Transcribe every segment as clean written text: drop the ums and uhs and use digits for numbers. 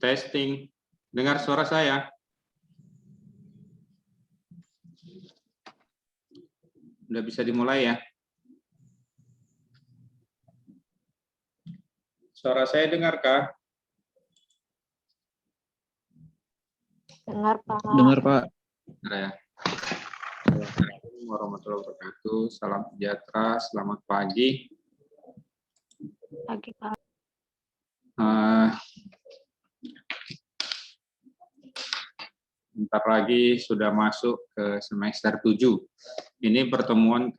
Testing. Dengar suara saya? Udah bisa dimulai ya? Suara saya dengarkah? Dengar, Pak. Dengar, Pak. Dengar ya. Assalamualaikum warahmatullahi wabarakatuh. Salam sejahtera, selamat pagi. Pagi, Pak. Bentar lagi sudah masuk ke semester 7. Ini pertemuan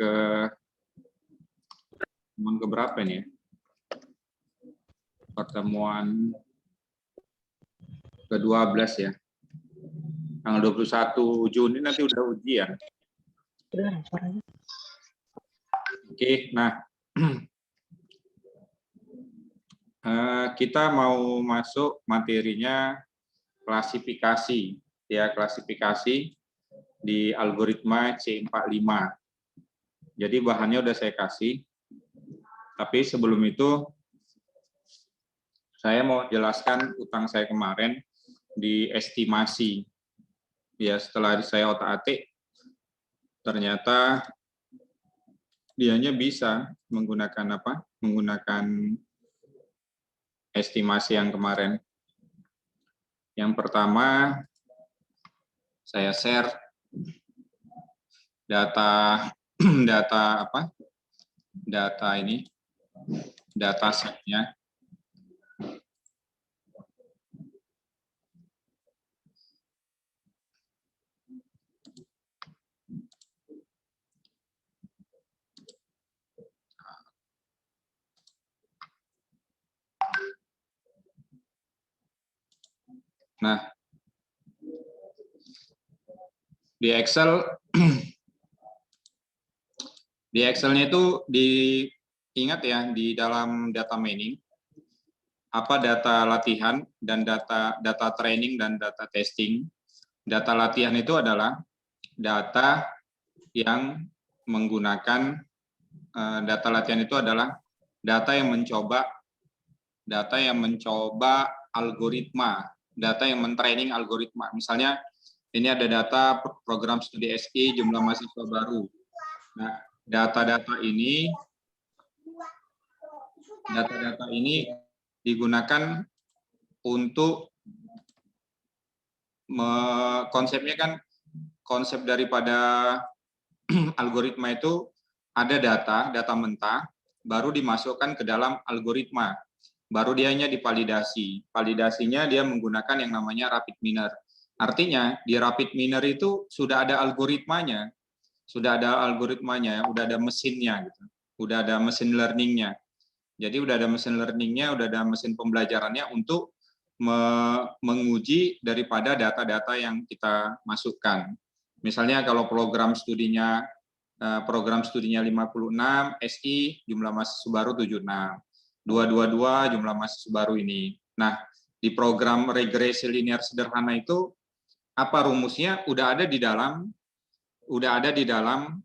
berapa ini ya? Pertemuan ke-12 ya. Tanggal 21 Juni nanti udah ujian. Oke, nah kita mau masuk materinya klasifikasi. Ya, klasifikasi di algoritma C45. Jadi bahannya udah saya kasih. Tapi sebelum itu saya mau jelaskan utang saya kemarin di estimasi. Ya, setelah saya otak-atik ternyata dianya bisa menggunakan apa? Menggunakan estimasi yang kemarin. Yang pertama saya share data data setnya. Nah, di Excel-nya itu diingat ya, di dalam data mining apa data latihan dan data training dan data testing. Data latihan itu adalah data yang menggunakan data latihan itu adalah data yang mencoba algoritma, data yang mentraining algoritma. Misalnya ini ada data program studi SI jumlah mahasiswa baru. Nah, data-data ini digunakan untuk konsepnya kan, konsep daripada algoritma itu ada data mentah, baru dimasukkan ke dalam algoritma, baru dianya dipalidasi. Validasinya dia menggunakan yang namanya rapid miner. Artinya di rapid miner itu sudah ada algoritmanya, sudah ada mesinnya, gitu. Udah ada mesin learningnya. Jadi udah ada mesin learningnya, udah ada mesin pembelajarannya untuk menguji daripada data-data yang kita masukkan. Misalnya kalau program studinya 56, SI jumlah mahasiswa baru 76, 222 jumlah mahasiswa baru ini. Nah, di program regresi linear sederhana itu apa rumusnya? Udah ada di dalam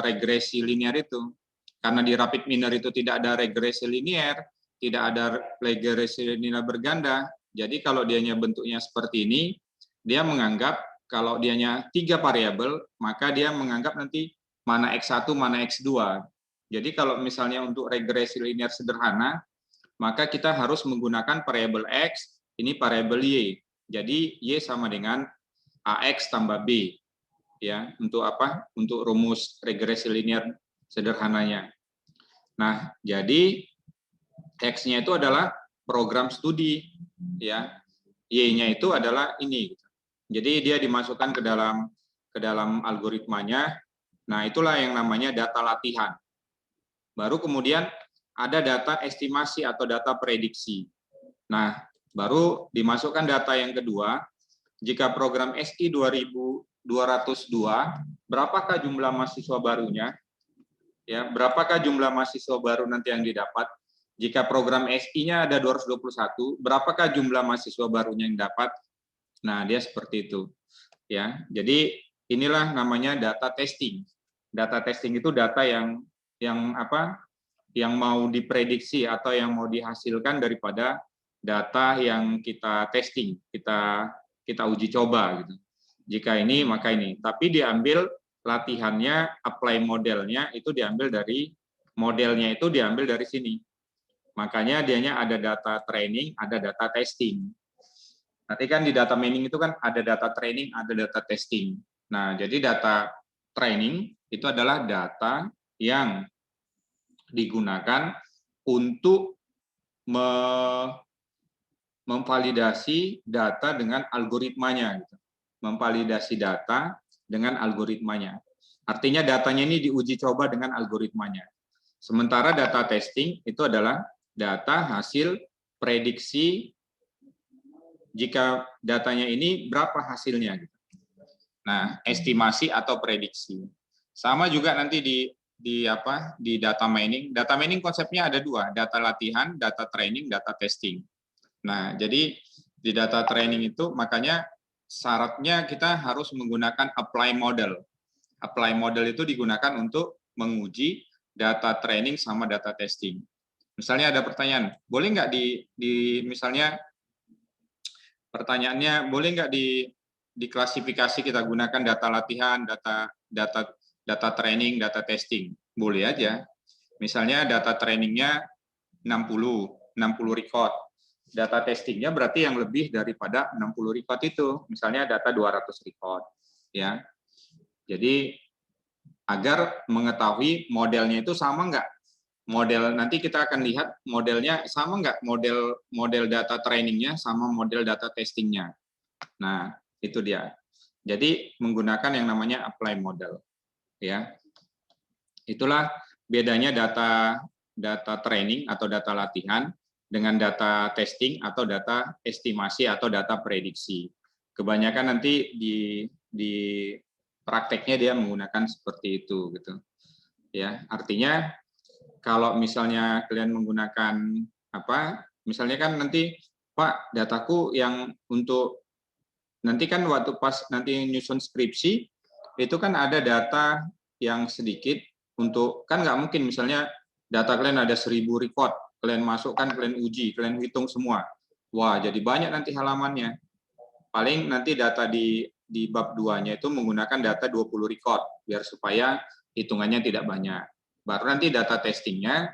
regresi linear itu. Karena di rapid miner itu tidak ada regresi linear, tidak ada regresi linear berganda. Jadi kalau dianya bentuknya seperti ini, dia menganggap kalau dianya 3 variabel, maka dia menganggap nanti mana X1, mana X2. Jadi kalau misalnya untuk regresi linear sederhana, maka kita harus menggunakan variabel X, ini variabel Y. Jadi Y sama dengan AX tambah B. Ya, untuk apa? Untuk rumus regresi linear sederhananya. Nah, jadi X-nya itu adalah program studi, ya. Y-nya itu adalah ini. Jadi dia dimasukkan ke dalam algoritmanya. Nah, itulah yang namanya data latihan. Baru kemudian ada data estimasi atau data prediksi. Nah, baru dimasukkan data yang kedua. Jika program SI 2202, berapakah jumlah mahasiswa barunya? Ya, berapakah jumlah mahasiswa baru nanti yang didapat? Jika program SI-nya ada 221, berapakah jumlah mahasiswa barunya yang dapat? Nah, dia seperti itu. Ya, jadi inilah namanya data testing. Data testing itu data yang mau diprediksi atau yang mau dihasilkan daripada data yang kita testing, kita uji coba gitu. Jika ini maka ini, tapi diambil latihannya, apply modelnya itu diambil dari sini. Makanya dianya ada data training, ada data testing. Nanti kan di data mining itu kan ada data training, ada data testing. Nah, jadi data training itu adalah data yang digunakan untuk memvalidasi data dengan algoritmanya. Memvalidasi data dengan algoritmanya. Artinya datanya ini diuji coba dengan algoritmanya. Sementara data testing itu adalah data hasil prediksi jika datanya ini berapa hasilnya. Nah, estimasi atau prediksi. Sama juga nanti di data mining. Data mining konsepnya ada dua, data latihan, data training, data testing. Nah, jadi di data training itu makanya syaratnya kita harus menggunakan apply model. Apply model itu digunakan untuk menguji data training sama data testing. Misalnya ada pertanyaan, boleh nggak misalnya pertanyaannya boleh nggak diklasifikasi kita gunakan data latihan, data training, data testing? Boleh aja. Misalnya data trainingnya 60 record. Data testingnya berarti yang lebih daripada 60 record itu. Misalnya data 200 record. Ya. Jadi agar mengetahui modelnya itu sama nggak? Model nanti kita akan lihat modelnya sama nggak, model data trainingnya sama model data testingnya. Nah, itu dia. Jadi menggunakan yang namanya apply model. Ya. Itulah bedanya data training atau data latihan dengan data testing atau data estimasi atau data prediksi. Kebanyakan nanti di prakteknya dia menggunakan seperti itu gitu. Ya, artinya kalau misalnya kalian menggunakan misalnya kan nanti Pak, dataku yang untuk nanti kan waktu pas nanti nyusun skripsi itu kan ada data yang sedikit untuk kan nggak mungkin misalnya data kalian ada 1000 record, kalian masukkan, kalian uji, kalian hitung semua. Wah, jadi banyak nanti halamannya. Paling nanti data di bab 2-nya itu menggunakan data 20 record biar supaya hitungannya tidak banyak. Baru nanti data testingnya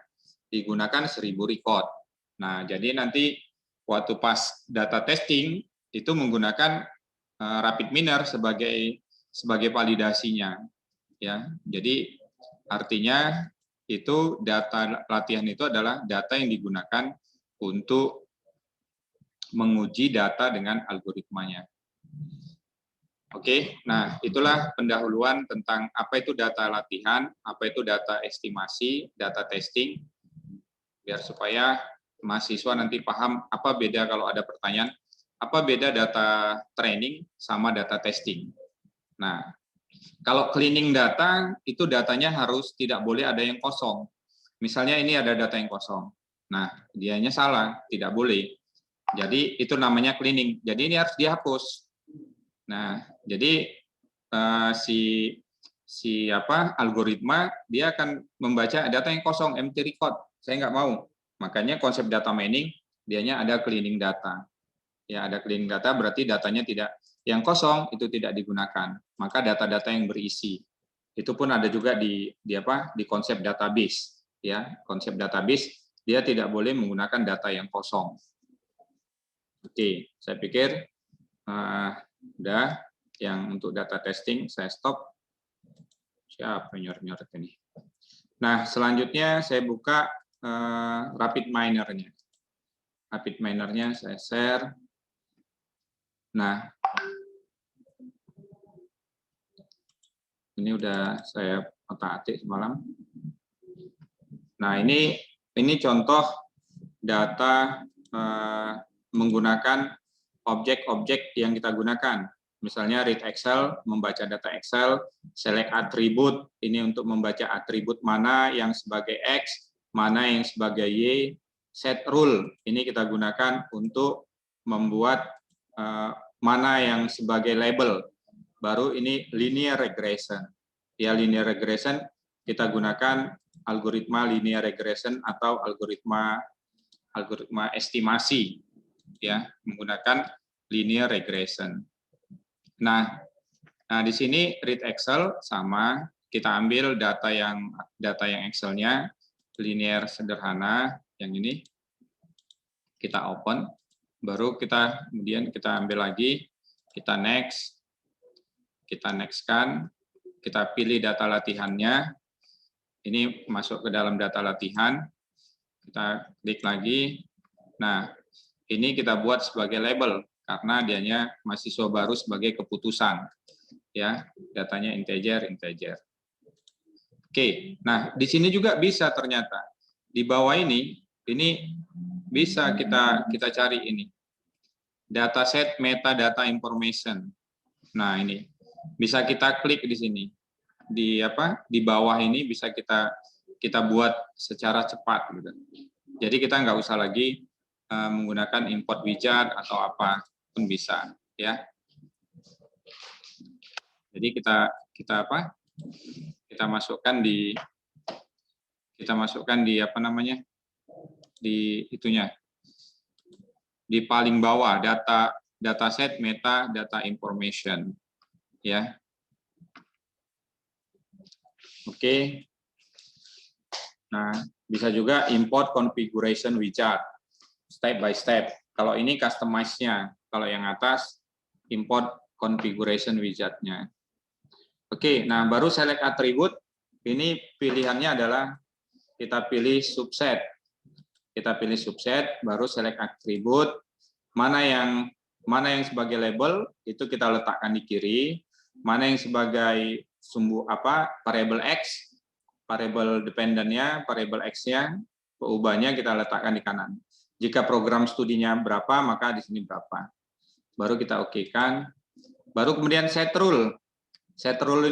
digunakan 1000 record. Nah, jadi nanti waktu pas data testing itu menggunakan rapid miner sebagai validasinya. Ya, jadi artinya itu data latihan itu adalah data yang digunakan untuk menguji data dengan algoritmanya. Oke, nah itulah pendahuluan tentang apa itu data latihan, apa itu data estimasi, data testing, biar supaya mahasiswa nanti paham apa beda kalau ada pertanyaan, apa beda data training sama data testing. Nah, kalau cleaning data, itu datanya harus tidak boleh ada yang kosong. Misalnya ini ada data yang kosong. Nah, dianya salah, tidak boleh. Jadi itu namanya cleaning. Jadi ini harus dihapus. Nah, jadi algoritma dia akan membaca data yang kosong, empty record. Saya nggak mau. Makanya konsep data mining dianya ada cleaning data. Ya, ada cleaning data berarti datanya tidak yang kosong itu tidak digunakan. Maka data-data yang berisi. Itu pun ada juga di konsep database. Ya, konsep database dia tidak boleh menggunakan data yang kosong. Oke, saya pikir udah yang untuk data testing saya stop. Siapa nyor-nyor ini? Nah, selanjutnya saya buka rapid miner-nya. Rapid miner-nya saya share. Nah, ini udah saya otak-atik semalam. Nah, ini contoh data menggunakan objek-objek yang kita gunakan. Misalnya read Excel, membaca data Excel, select atribut, ini untuk membaca atribut mana yang sebagai X, mana yang sebagai Y, set rule, ini kita gunakan untuk membuat mana yang sebagai label. Baru ini linear regression. Ya, linear regression kita gunakan algoritma linear regression atau algoritma estimasi. ya, menggunakan linear regression. Nah, di sini read Excel sama, kita ambil data yang Excel-nya linear sederhana yang ini, kita open, baru kemudian kita ambil lagi, kita next kan, kita pilih data latihannya, ini masuk ke dalam data latihan, kita klik lagi. Nah, ini kita buat sebagai label karena dianya mahasiswa baru sebagai keputusan, ya, datanya integer. Oke, nah di sini juga bisa ternyata di bawah ini bisa kita cari ini dataset metadata information. Nah ini bisa kita klik di sini di bawah ini bisa kita buat secara cepat gitu. Jadi kita nggak usah lagi menggunakan import widget atau apa pun bisa, ya. Jadi kita masukkan di apa namanya, di itunya, di paling bawah dataset metadata information, ya. Oke. Nah, bisa juga import configuration widget step by step. Kalau ini customize-nya, kalau yang atas import configuration widget-nya. Oke, nah baru select attribute. Ini pilihannya adalah kita pilih subset. Kita pilih subset, baru select attribute. Mana yang sebagai label itu kita letakkan di kiri. Mana yang sebagai variable X, variable dependent-nya, variable X-nya, peubahnya kita letakkan di kanan. Jika program studinya berapa, maka di sini berapa. Baru kita oke-kan. Baru kemudian set rule. Set rule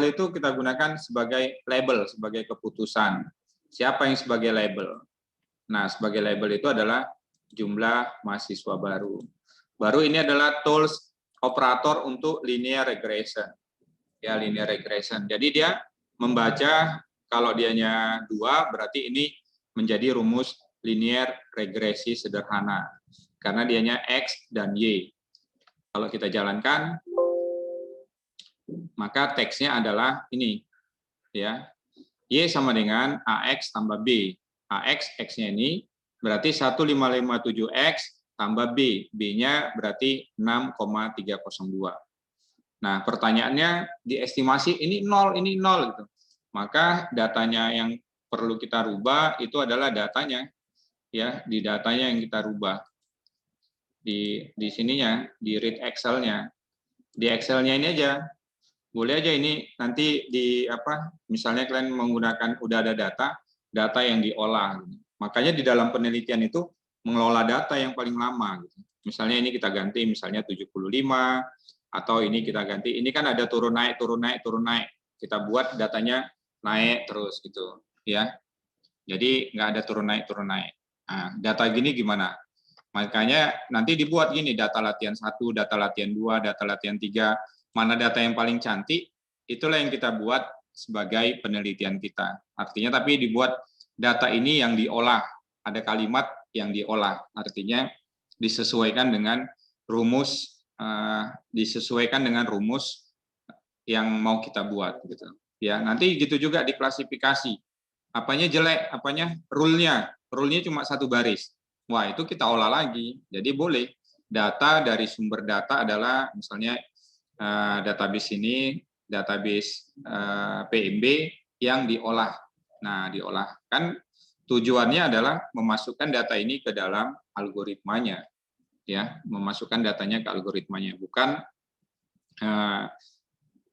itu kita gunakan sebagai label, sebagai keputusan. Siapa yang sebagai label? Nah, sebagai label itu adalah jumlah mahasiswa baru. Baru ini adalah tools operator untuk linear regression. Ya, linear regression. Jadi dia membaca kalau dianya 2 berarti ini menjadi rumus linear regresi sederhana. Karena dianya X dan Y. Kalau kita jalankan, maka teksnya adalah ini, ya. Y sama dengan AX tambah B. AX, X-nya ini berarti 1557X tambah B. B-nya berarti 6,302. Nah, pertanyaannya diestimasi ini 0 gitu. Maka datanya yang perlu kita rubah itu adalah datanya, ya, di datanya yang kita rubah. Di sininya, di read Excel-nya. Di Excel-nya ini aja. Boleh aja ini nanti misalnya kalian menggunakan udah ada data yang diolah. Makanya di dalam penelitian itu mengelola data yang paling lama. Gitu. Misalnya ini kita ganti misalnya 75, atau ini kita ganti, ini kan ada turun naik. Kita buat datanya naik terus gitu, ya. Jadi nggak ada turun naik. Nah, data gini gimana? Makanya nanti dibuat gini, data latihan 1, data latihan 2, data latihan 3, mana data yang paling cantik, itulah yang kita buat sebagai penelitian kita. Artinya tapi dibuat data ini yang diolah, ada kalimat yang diolah, artinya disesuaikan dengan rumus yang mau kita buat gitu. Ya, nanti gitu juga diklasifikasi. Apanya jelek, apanya rule-nya cuma 1 baris. Wah, itu kita olah lagi. Jadi boleh data dari sumber data adalah misalnya database ini, database PMB yang diolah. Nah, diolah kan tujuannya adalah memasukkan data ini ke dalam algoritmanya, ya, memasukkan datanya ke algoritmanya, bukan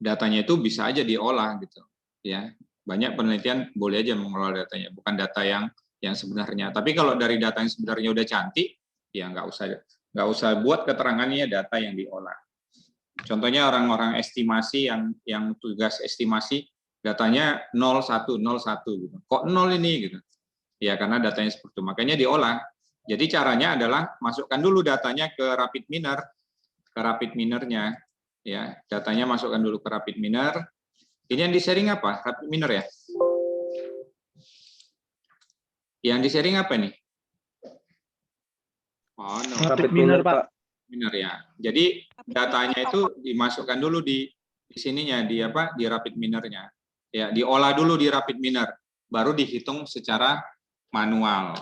datanya itu bisa aja diolah gitu, ya. Banyak penelitian boleh aja mengelola datanya, bukan data yang sebenarnya. Tapi kalau dari data yang sebenarnya udah cantik, ya nggak usah buat keterangannya data yang diolah. Contohnya orang-orang estimasi yang tugas estimasi datanya 01 gitu. Kok 0 ini gitu? Ya karena datanya seperti itu. Makanya diolah. Jadi caranya adalah masukkan dulu datanya ke rapid miner-nya, ya. Datanya masukkan dulu ke rapid miner. Ini yang di-sharing apa? Rapid miner ya? Yang di-sharing apa nih? Oh, no. Rapid minor, Pak. Minor ya. Jadi datanya itu dimasukkan dulu di sininya, di apa? Di rapid minornya. Ya, diolah dulu di rapid minor, baru dihitung secara manual.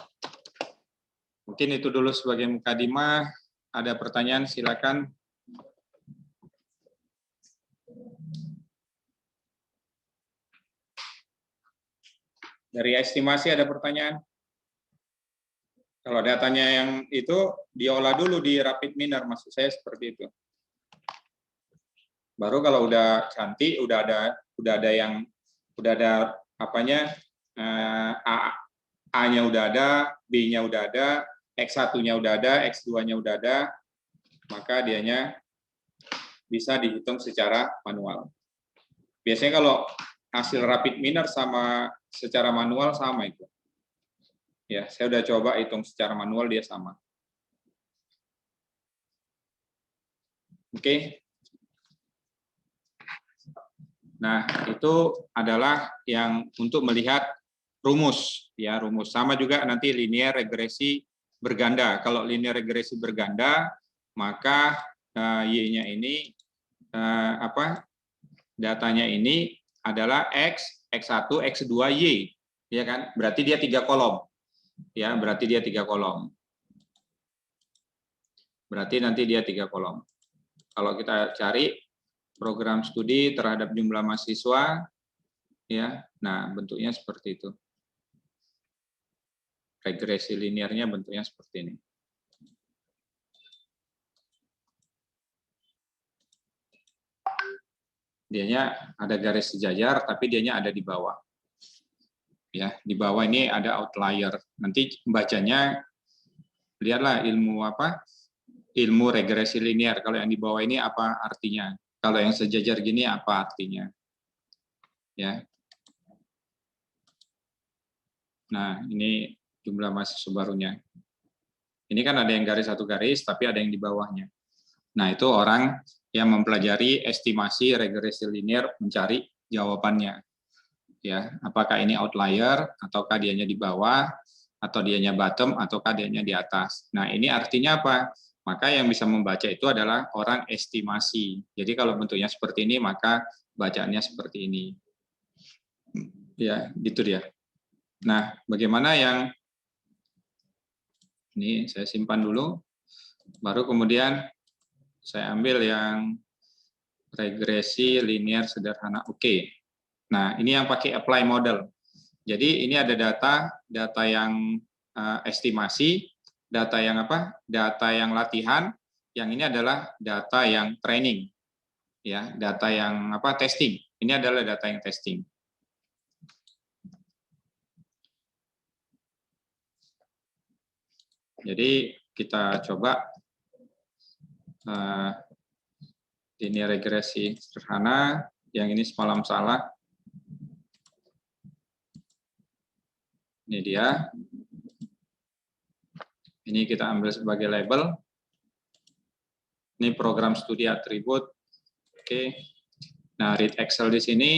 Mungkin itu dulu sebagai mukadimah. Ada pertanyaan, silakan. Dari estimasi ada pertanyaan? Kalau datanya yang itu diolah dulu di rapid minor, maksud saya seperti itu. Baru kalau udah cantik, udah ada apanya, A-nya udah ada, B-nya udah ada, X1-nya udah ada, X2-nya udah ada, maka dianya bisa dihitung secara manual. Biasanya kalau hasil rapid minor sama secara manual sama itu. Ya, saya udah coba hitung secara manual, dia sama. Oke. Nah, itu adalah yang untuk melihat rumus, ya rumus. Sama juga nanti linear regresi berganda. Kalau linear regresi berganda, maka Y-nya ini datanya ini adalah X, X1, X2, Y, ya kan? Berarti dia 3 kolom. Ya, berarti dia 3 kolom. Berarti nanti dia 3 kolom. Kalau kita cari program studi terhadap jumlah mahasiswa, ya, nah bentuknya seperti itu. Regresi linearnya bentuknya seperti ini. Dianya ada garis sejajar, tapi dianya ada di bawah. Ya, di bawah ini ada outlier. Nanti bacanya lihatlah ilmu apa? Ilmu regresi linear. Kalau yang di bawah ini apa artinya? Kalau yang sejajar gini apa artinya? Ya. Nah, ini jumlah mahasiswa barunya. Ini kan ada yang garis satu garis, tapi ada yang di bawahnya. Nah, itu orang yang mempelajari estimasi regresi linear mencari jawabannya. Ya, apakah ini outlier, ataukah dianya di bawah, atau dianya bottom, ataukah dianya di atas. Nah, ini artinya apa? Maka yang bisa membaca itu adalah orang estimasi. Jadi kalau bentuknya seperti ini, maka bacaannya seperti ini. Ya, gitu dia. Nah, bagaimana yang ini saya simpan dulu, baru kemudian saya ambil yang regresi linear sederhana. Oke. Nah, ini yang pakai apply model. Jadi ini ada data yang estimasi, data yang apa? Data yang latihan, yang ini adalah data yang training. Ya, data yang apa? Testing. Ini adalah data yang testing. Jadi kita coba ini regresi sederhana, yang ini semalam salah. Ini dia. Ini kita ambil sebagai label. Ini program studi atribut. Oke. Nah, read Excel di sini.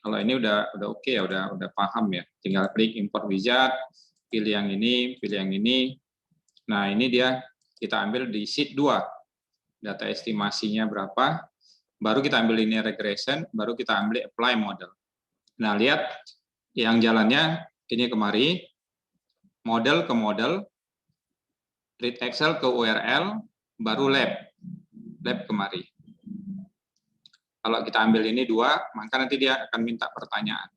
Kalau ini udah oke ya, udah paham ya. Tinggal klik import wizard, pilih yang ini, pilih yang ini. Nah, ini dia kita ambil di sheet 2. Data estimasinya berapa? Baru kita ambil linear regression, baru kita ambil apply model. Nah, lihat yang jalannya ini kemari, model ke model, read Excel ke URL, baru lab kemari. Kalau kita ambil ini 2, maka nanti dia akan minta pertanyaan.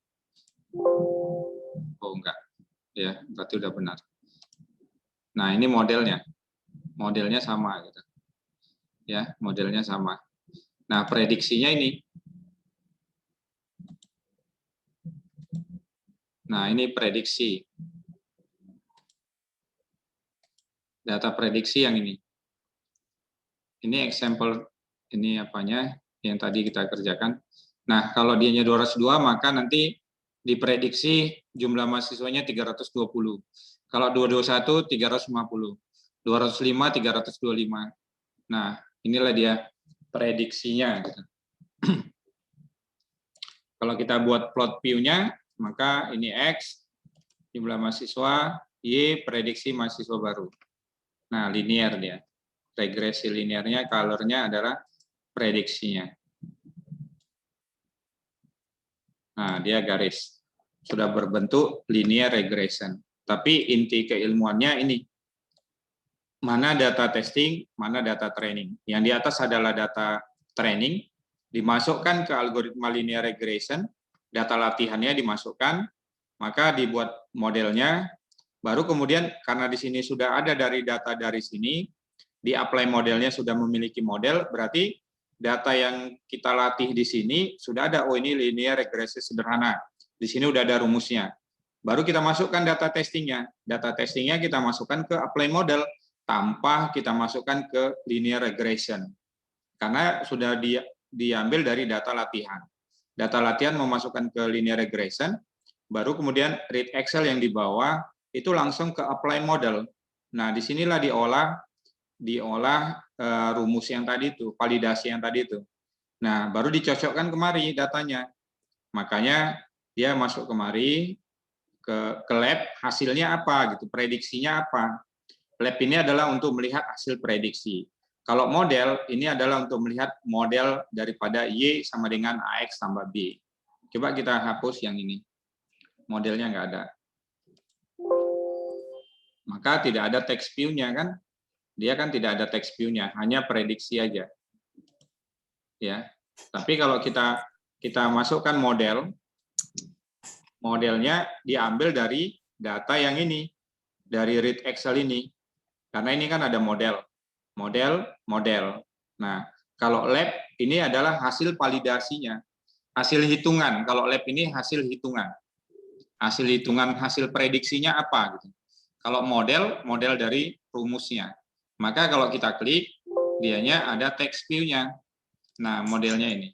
Oh enggak, ya berarti udah benar. Nah ini modelnya sama gitu. Ya modelnya sama. Nah prediksinya ini. Nah ini prediksi. Data prediksi yang ini. Ini example, ini apanya yang tadi kita kerjakan. Nah kalau dianya 202 maka nanti diprediksi jumlah mahasiswanya 320. Kalau 221 350. 205 325. Nah, inilah dia prediksinya gitu. Kalau kita buat plot view-nya, maka ini X, jumlah mahasiswa, Y prediksi mahasiswa baru. Nah, linear dia. Regresi linearnya, color-nya adalah prediksinya. Nah, dia garis. Sudah berbentuk linear regression. Tapi inti keilmuannya ini. Mana data testing, mana data training. Yang di atas adalah data training, dimasukkan ke algoritma linear regression, data latihannya dimasukkan, maka dibuat modelnya, baru kemudian karena di sini sudah ada dari data dari sini, di-apply modelnya sudah memiliki model, berarti data yang kita latih di sini sudah ada, oh ini linear regresi sederhana. Di sini udah ada rumusnya. Baru kita masukkan data testingnya. Data testingnya kita masukkan ke apply model tanpa kita masukkan ke linear regression. Karena sudah diambil dari data latihan. Data latihan memasukkan ke linear regression, baru kemudian read Excel yang di bawah itu langsung ke apply model. Nah, disinilah diolah rumus yang tadi itu, validasi yang tadi itu. Nah, baru dicocokkan kemari datanya. Makanya dia masuk kemari ke lab, hasilnya apa gitu, prediksinya apa. Lab ini adalah untuk melihat hasil prediksi. Kalau model, ini adalah untuk melihat model daripada Y sama dengan AX tambah B. Coba kita hapus yang ini. Modelnya nggak ada. Maka tidak ada text view-nya kan? Dia kan tidak ada text view-nya, hanya prediksi aja. Ya. Tapi kalau kita masukkan model, modelnya diambil dari data yang ini, dari read Excel ini. Karena ini kan ada model. Model. Nah, kalau lab ini adalah hasil validasinya. Hasil hitungan. Kalau lab ini hasil hitungan. Hasil prediksinya apa gitu. Kalau model dari rumusnya. Maka kalau kita klik, dianya ada text view-nya. Nah, modelnya ini.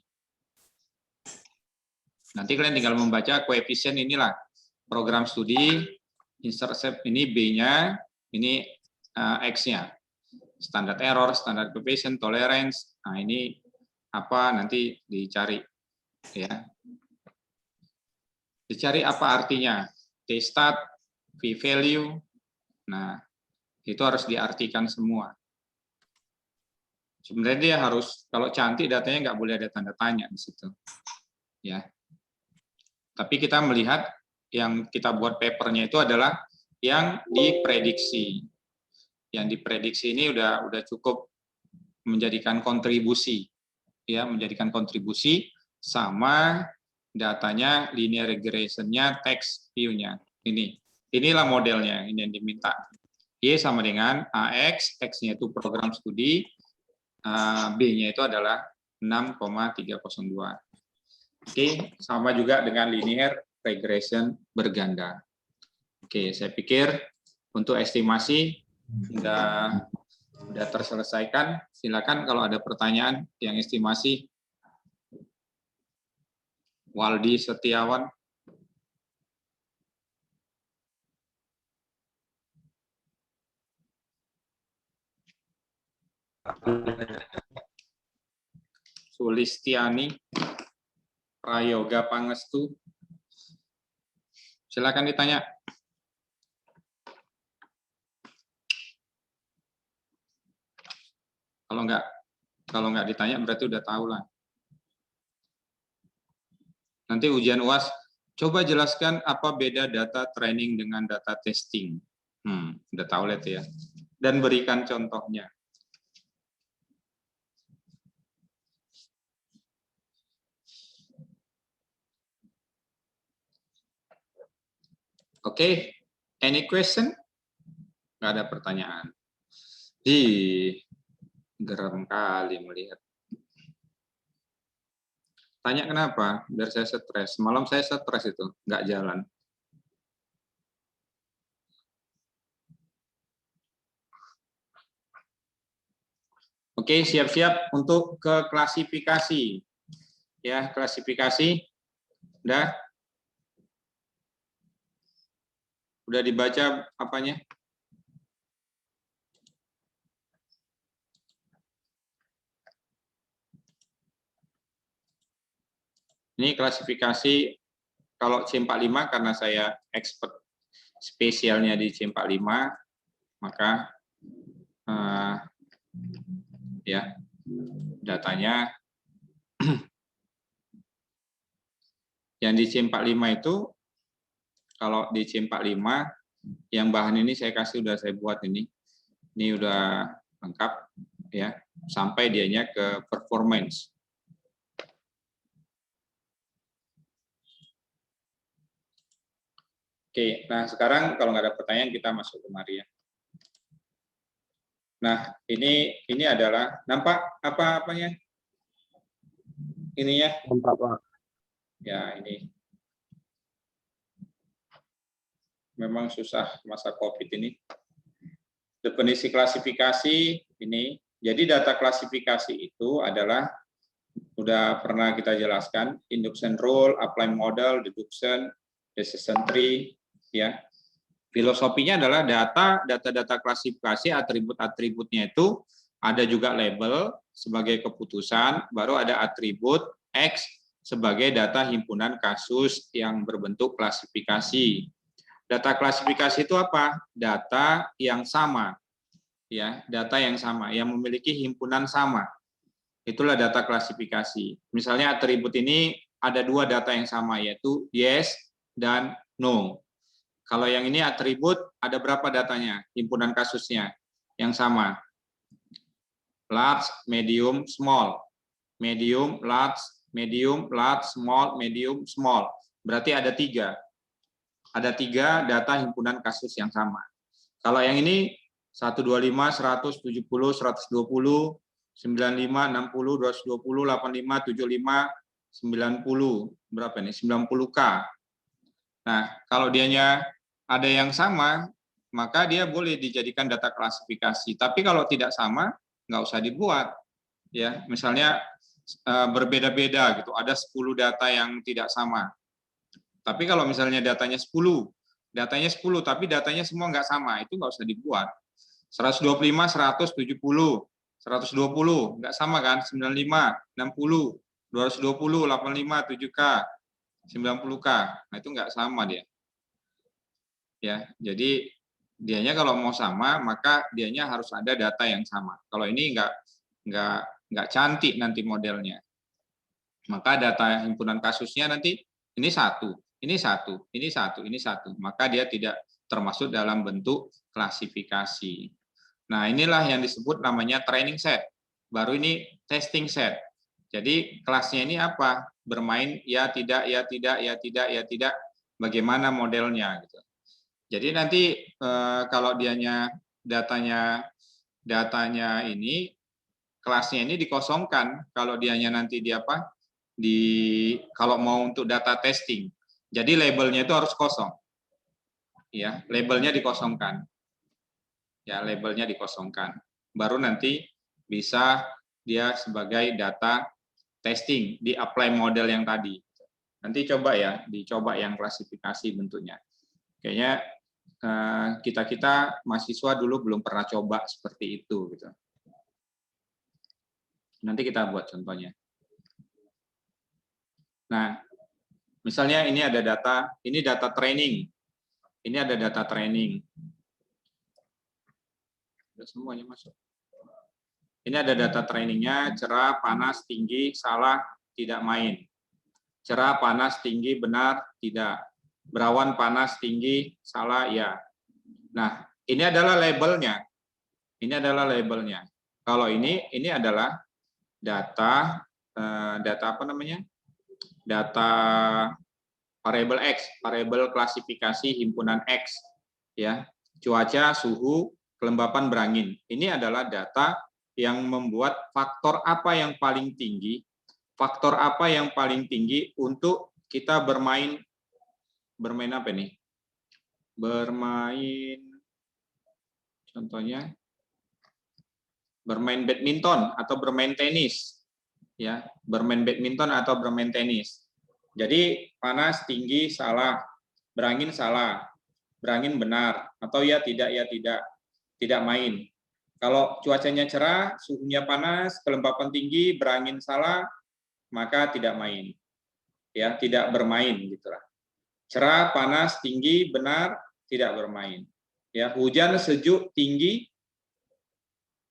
Nanti kalian tinggal membaca koefisien inilah. Program studi, intercept ini B-nya, ini X-nya. Standard error, standard deviation, tolerance. Nah, ini apa nanti dicari. Ya. Dicari apa artinya. T-stat, p-value. Nah, itu harus diartikan semua. Sebenarnya dia harus, kalau cantik datanya nggak boleh ada tanda tanya di situ. Ya. Tapi kita melihat yang kita buat papernya itu adalah yang diprediksi. Yang diprediksi ini udah cukup menjadikan kontribusi. Ya, menjadikan kontribusi sama datanya linear regression-nya, text view-nya. Inilah modelnya, ini yang diminta. Y sama dengan AX, X-nya itu program studi, B-nya itu adalah 6,302. Oke, sama juga dengan linear regression berganda. Oke, saya pikir untuk estimasi sudah terselesaikan. Silakan kalau ada pertanyaan yang estimasi. Waldi Setiawan. Sulistiani. Prayoga Pangestu. Silakan ditanya. Kalau nggak ditanya berarti udah tahu lah. Nanti ujian UAS, coba jelaskan apa beda data training dengan data testing. Udah tahu lihat ya. Dan berikan contohnya. Oke, any question? Nggak ada pertanyaan. Geram kali melihat. Tanya kenapa? Biar saya stres. Malam saya stres itu, nggak jalan. Oke, siap-siap untuk ke klasifikasi. Ya, klasifikasi. Udah dibaca apanya? Ini klasifikasi kalau C45 karena saya expert spesialnya di C45, maka ya datanya yang di C45 itu, kalau di C45 yang bahan ini saya kasih, udah saya buat ini udah lengkap ya, sampai dianya ke performance. Oke, nah sekarang kalau nggak ada pertanyaan kita masuk ke Maria. Nah, ini adalah, nampak apanya? Ininya? Nampak, Pak. Ya, ini. Memang susah masa COVID ini. Definisi klasifikasi ini. Jadi data klasifikasi itu adalah, udah pernah kita jelaskan, induction rule, apply model, deduction, decision tree, ya. Filosofinya adalah data klasifikasi, atribut-atributnya itu ada juga label sebagai keputusan, baru ada atribut X sebagai data himpunan kasus yang berbentuk klasifikasi. Data klasifikasi itu apa? Data yang sama, ya, data yang sama, yang memiliki himpunan sama. Itulah data klasifikasi. Misalnya atribut ini ada dua data yang sama, yaitu yes dan no. Kalau yang ini atribut, ada berapa datanya? Himpunan kasusnya yang sama. Large, medium, small. Medium, large, small, medium, small. Berarti ada tiga. Ada tiga data himpunan kasus yang sama. Kalau yang ini 125, 170, 120, 95, 60, 220, 85, 75, 90. Berapa nih? 90K. Nah, kalau dianya ada yang sama, maka dia boleh dijadikan data klasifikasi. Tapi kalau tidak sama, nggak usah dibuat. Ya, misalnya berbeda-beda gitu, ada 10 data yang tidak sama. Tapi kalau misalnya datanya 10, tapi datanya semua nggak sama, itu nggak usah dibuat. 125, 170, 120, nggak sama kan? 95, 60, 220, 85, 7K, 90K. Nah, itu nggak sama dia. Ya, jadi dianya kalau mau sama, maka dianya harus ada data yang sama. Kalau ini nggak cantik nanti modelnya. Maka data himpunan kasusnya nanti ini satu, ini satu, ini satu, ini satu. Maka dia tidak termasuk dalam bentuk klasifikasi. Nah, inilah yang disebut namanya training set. Baru ini testing set. Jadi kelasnya ini apa? Bermain ya tidak, ya tidak, ya tidak, ya tidak. Bagaimana modelnya gitu. Jadi nanti kalau datanya ini kelasnya ini dikosongkan kalau dianya nanti kalau mau untuk data testing. Jadi labelnya itu harus kosong. Ya, labelnya dikosongkan. Ya, labelnya dikosongkan. Baru nanti bisa dia sebagai data testing di apply model yang tadi. Nanti coba ya, dicoba yang klasifikasi bentuknya. Kayaknya kita mahasiswa dulu belum pernah coba seperti itu gitu. Nanti kita buat contohnya. Nah, misalnya ini ada data, ini data training. Ini ada data training. Sudah semuanya masuk. Ini ada data trainingnya, cerah, panas, tinggi, salah, tidak main. Cerah, panas, tinggi, benar, tidak. Berawan, panas, tinggi, salah, ya. Nah, ini adalah labelnya. Ini adalah labelnya. Kalau ini adalah data apa namanya? Data variabel X, variabel klasifikasi himpunan X, ya. Cuaca, suhu, kelembapan berangin. Ini adalah data yang membuat faktor apa yang paling tinggi, untuk kita bermain apa nih? Bermain, contohnya bermain badminton atau bermain tenis, ya, bermain badminton atau bermain tenis. Jadi panas, tinggi, salah, berangin salah, berangin benar, atau ya tidak main. Kalau cuacanya cerah, suhunya panas, kelembapan tinggi, berangin salah, maka tidak main, ya, tidak bermain gitulah. Cerah, panas, tinggi, benar, tidak bermain. Ya, hujan sejuk tinggi,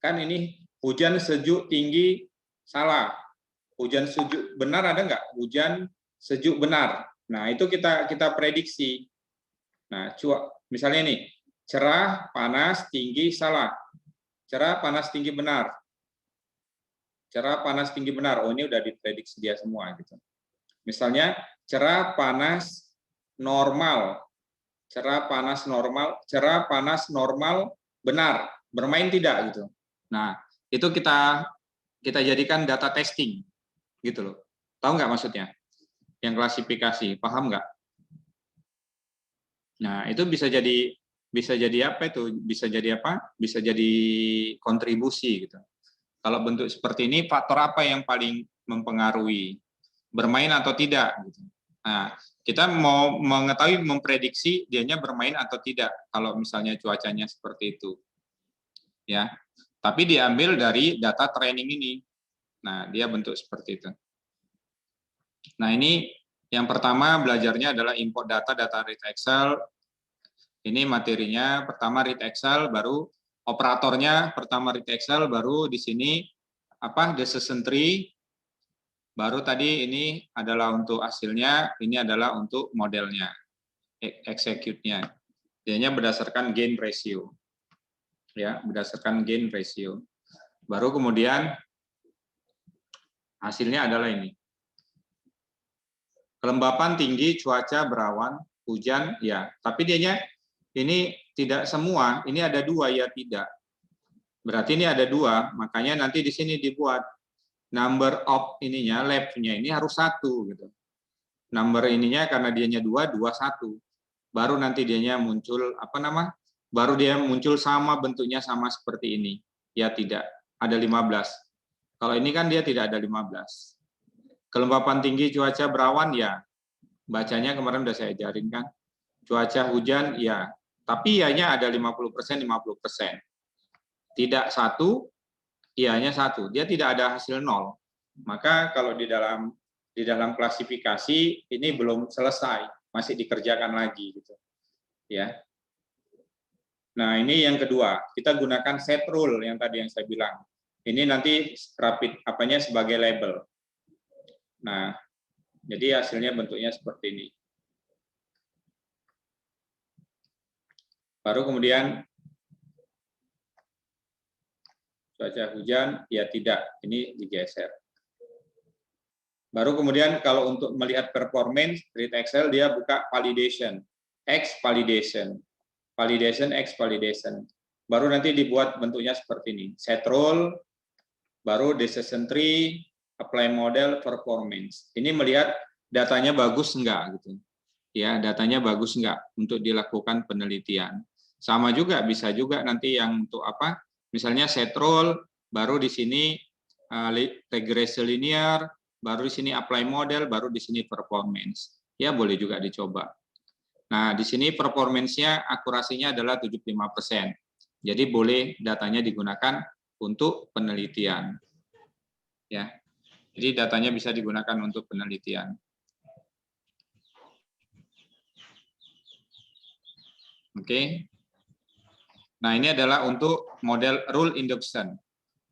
kan ini hujan sejuk tinggi salah. Hujan sejuk benar ada nggak? Hujan sejuk benar. Nah, itu kita prediksi. Nah, misalnya nih, cerah, panas, tinggi, salah. Cerah, panas, tinggi, benar. Cerah, panas, tinggi, benar. Oh, ini udah diprediksi dia semua gitu. Misalnya cerah, panas, normal. Cerah, panas, normal. Cerah, panas, normal, benar. Bermain tidak gitu. Nah, itu kita jadikan data testing gitu loh. Tahu nggak maksudnya? Yang klasifikasi, paham nggak? Nah, itu bisa jadi apa itu? Bisa jadi apa? Bisa jadi kontribusi gitu. Kalau bentuk seperti ini, faktor apa yang paling mempengaruhi bermain atau tidak? Gitu. Nah, kita mau mengetahui, memprediksi dianya bermain atau tidak. Kalau misalnya cuacanya seperti itu, ya. Tapi diambil dari data training ini. Nah, dia bentuk seperti itu. Nah, ini yang pertama belajarnya adalah import data read Excel. Ini materinya, pertama read Excel, baru operatornya, pertama read Excel, baru di sini decision tree, baru tadi ini adalah untuk hasilnya, ini adalah untuk modelnya, execute-nya. Dianya berdasarkan gain ratio. Ya, berdasarkan gain ratio. Baru kemudian hasilnya adalah ini. Kelembapan tinggi, cuaca berawan, hujan, ya. Tapi dianya ini tidak semua, ini ada dua, ya tidak. Berarti ini ada dua, makanya nanti di sini dibuat number of ininya, lab-nya ini harus 1 gitu. Number ininya karena dianya 2, 1. Baru nanti dianya muncul baru dia muncul sama bentuknya sama seperti ini. Ya tidak, ada 15. Kalau ini kan dia tidak ada 15. Kelembapan tinggi cuaca berawan, ya. Bacanya kemarin udah saya ajarin kan. Cuaca hujan, ya. Tapi ianya ada 50%, 50%. Tidak 1, ianya 1. Dia tidak ada hasil 0. Maka kalau di dalam klasifikasi ini belum selesai, masih dikerjakan lagi gitu. Ya. Nah, ini yang kedua, kita gunakan set rule yang tadi yang saya bilang. Ini nanti rapid sebagai label. Nah, jadi hasilnya bentuknya seperti ini. Baru kemudian cuaca hujan, ya tidak, ini digeser. Baru kemudian kalau untuk melihat performance, read Excel dia buka validation, X validation, validation, X validation. Baru nanti dibuat bentuknya seperti ini, set rule, baru decision tree, apply model, performance. Ini melihat datanya bagus enggak gitu. Ya, datanya bagus enggak untuk dilakukan penelitian. Sama juga bisa juga nanti yang untuk misalnya set rule, baru di sini regresi linear, baru di sini apply model, baru di sini performance. Ya, boleh juga dicoba. Nah, di sini performance-nya akurasinya adalah 75%. Jadi boleh datanya digunakan untuk penelitian. Ya. Jadi datanya bisa digunakan untuk penelitian. Oke. Nah, ini adalah untuk model rule induction.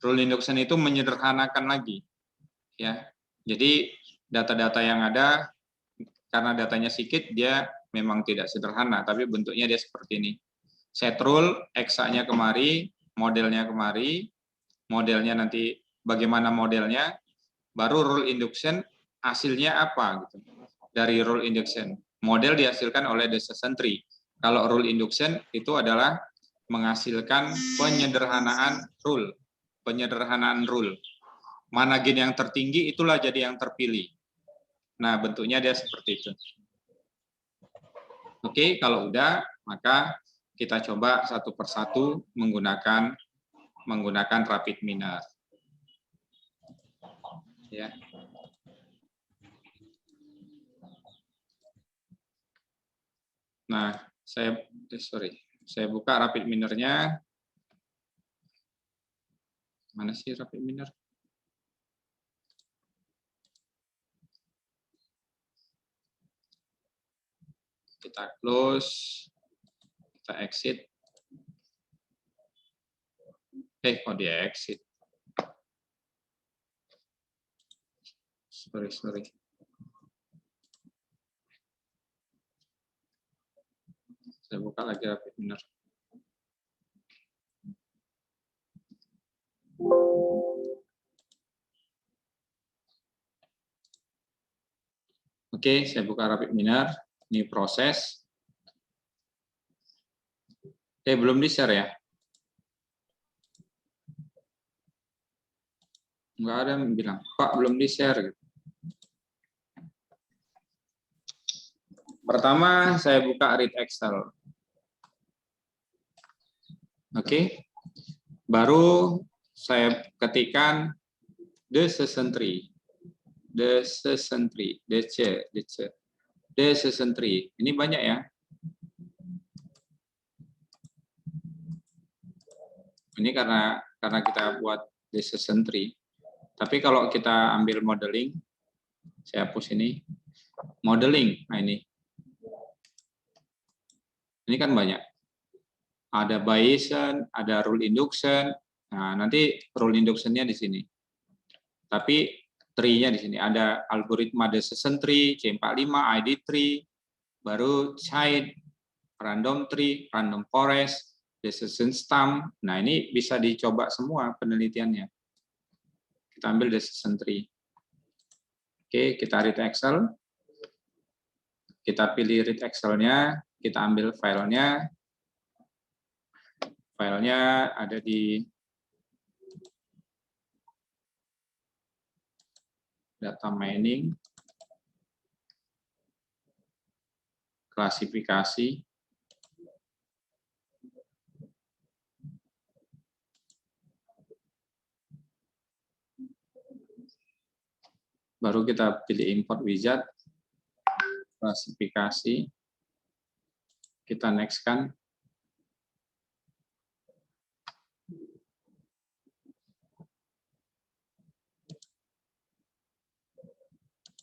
Rule induction itu menyederhanakan lagi. Ya. Jadi data-data yang ada, karena datanya sedikit, dia memang tidak sederhana, tapi bentuknya dia seperti ini. Set rule, X-nya kemari, modelnya kemari, modelnya nanti bagaimana modelnya, baru rule induction, hasilnya apa gitu. Dari rule induction, model dihasilkan oleh decision tree. Kalau rule induction itu adalah menghasilkan penyederhanaan rule. Penyederhanaan rule. Mana gain yang tertinggi, itulah jadi yang terpilih. Nah, bentuknya dia seperti itu. Oke, kalau udah, maka kita coba satu persatu menggunakan rapid miner. Ya. Nah, saya buka rapid minernya. Mana sih rapid miner? Kita close. Kita exit. Kok dia exit? Sorry. Saya buka lagi Rapid Miner. Oke, saya buka Rapid Miner. Ini proses. Belum di-share ya? Nggak ada yang bilang, Pak, belum di-share. Pertama, saya buka read Excel. Oke. Baru saya ketikkan the season tree. The season tree. The season tree. Ini banyak ya. Ini karena kita buat the season tree. Tapi kalau kita ambil modeling, saya hapus ini. Modeling, nah ini. Ini kan banyak. Ada Bayesian, ada rule induction. Nah, nanti rule induction-nya di sini. Tapi tree-nya di sini. Ada algoritma decision tree, C45, ID tree, baru child, random tree, random forest, decision stump. Nah, ini bisa dicoba semua penelitiannya. Kita ambil decision tree. Oke, kita read Excel. Kita pilih read Excel-nya, kita ambil filenya. Filenya ada di data mining, klasifikasi, baru kita pilih import wizard, klasifikasi, kita next-kan.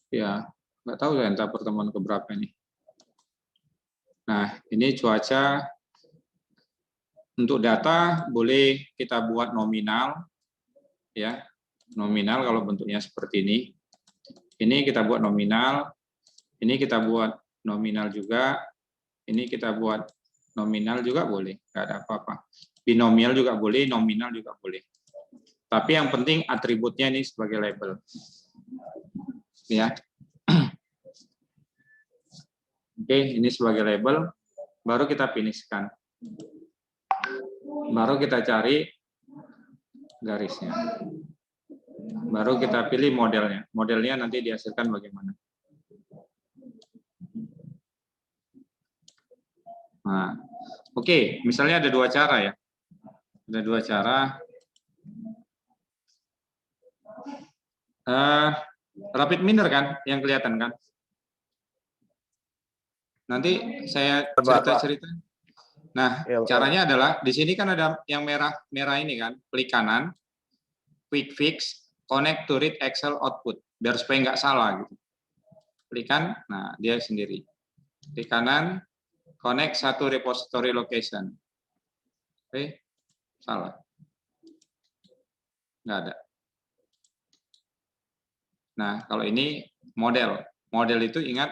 Ya, nggak tahu ya entah pertemuan keberapa ini. Nah, ini cuaca. Untuk data boleh kita buat nominal, ya, nominal kalau bentuknya seperti ini. Ini kita buat nominal, ini kita buat nominal juga, ini kita buat nominal juga boleh, nggak ada apa-apa. Binomial juga boleh, nominal juga boleh. Tapi yang penting atributnya ini sebagai label. Ya. Oke, ini sebagai label, baru kita finishkan. Baru kita cari garisnya. Baru kita pilih modelnya. Modelnya nanti dihasilkan bagaimana. Nah, oke, misalnya ada dua cara ya. Ada dua cara. Rapid Miner kan yang kelihatan kan? Nanti saya cerita-cerita. Nah, caranya adalah di sini kan ada yang merah ini kan, klik kanan, quick fix, connect to read Excel output, biar supaya nggak salah gitu. Klik kan, nah dia sendiri. Klik kanan, connect satu repository location. Oke, salah. Nggak ada. Nah, kalau ini model. Model itu ingat,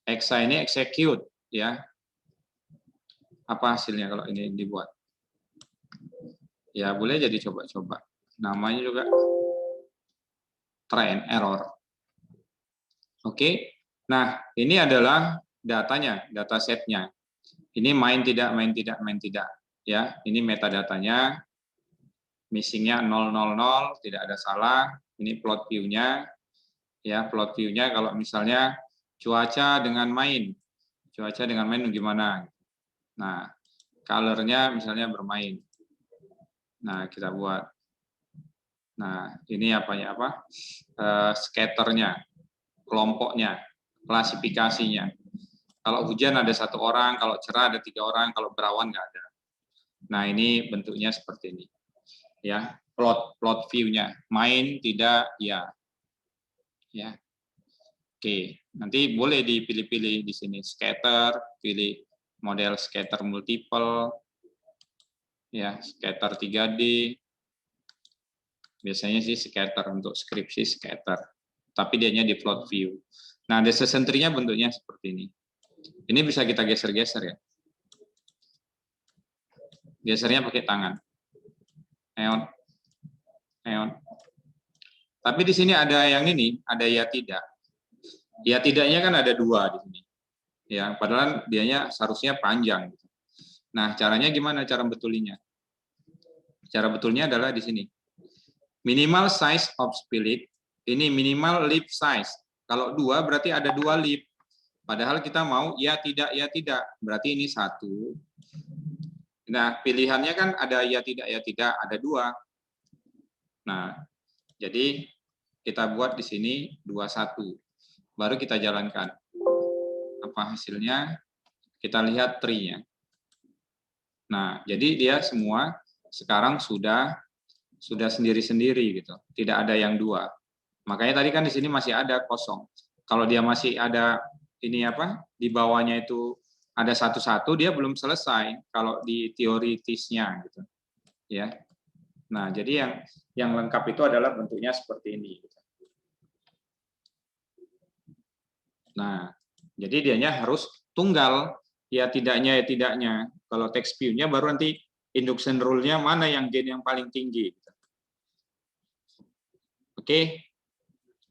exa ini execute, ya. Apa hasilnya kalau ini dibuat? Ya, boleh jadi coba-coba. Namanya juga try and error. Oke. Nah, ini adalah datanya, datasetnya. Ini main tidak, main tidak, main tidak. Ya, ini metadatanya. Missingnya 000, tidak ada salah. Ini plot view-nya. Ya, plot view-nya kalau misalnya cuaca dengan main. Cuaca dengan main gimana? Nah, color-nya misalnya bermain. Nah, kita buat. Nah, ini apanya apa? Scatter-nya, kelompoknya, klasifikasinya. Kalau hujan ada 1 orang, kalau cerah ada 3 orang, kalau berawan nggak ada. Nah, ini bentuknya seperti ini. Ya, plot view-nya. Main, tidak, ya. Oke, nanti boleh dipilih-pilih di sini. Scatter, pilih model scatter multiple, ya scatter 3D. Biasanya sih scatter untuk skripsi scatter, tapi dianya di float view. Nah, decision tree-nya bentuknya seperti ini. Ini bisa kita geser-geser ya. Gesernya pakai tangan. Eon. Tapi di sini ada yang ini, ada ya tidak. Ya tidaknya kan ada 2 di sini. Ya, padahal dianya seharusnya panjang. Nah, caranya gimana cara betulinya? Cara betulnya adalah di sini. Minimal size of split, ini minimal leaf size. Kalau 2 berarti ada 2 leaf. Padahal kita mau ya tidak, berarti ini 1. Nah, pilihannya kan ada ya tidak, ada 2. Nah, jadi kita buat di sini 21. Baru kita jalankan. Apa hasilnya? Kita lihat tree-nya. Nah, jadi dia semua sekarang sudah sendiri-sendiri gitu. Tidak ada yang 2. Makanya tadi kan di sini masih ada kosong. Kalau dia masih ada ini apa? Di bawahnya itu ada 1-1, dia belum selesai kalau di teoritisnya gitu. Ya. Nah, jadi yang lengkap itu adalah bentuknya seperti ini gitu. Nah, jadi dianya harus tunggal, ya tidaknya. Kalau text view-nya baru nanti induction rule-nya mana yang gain yang paling tinggi. Oke,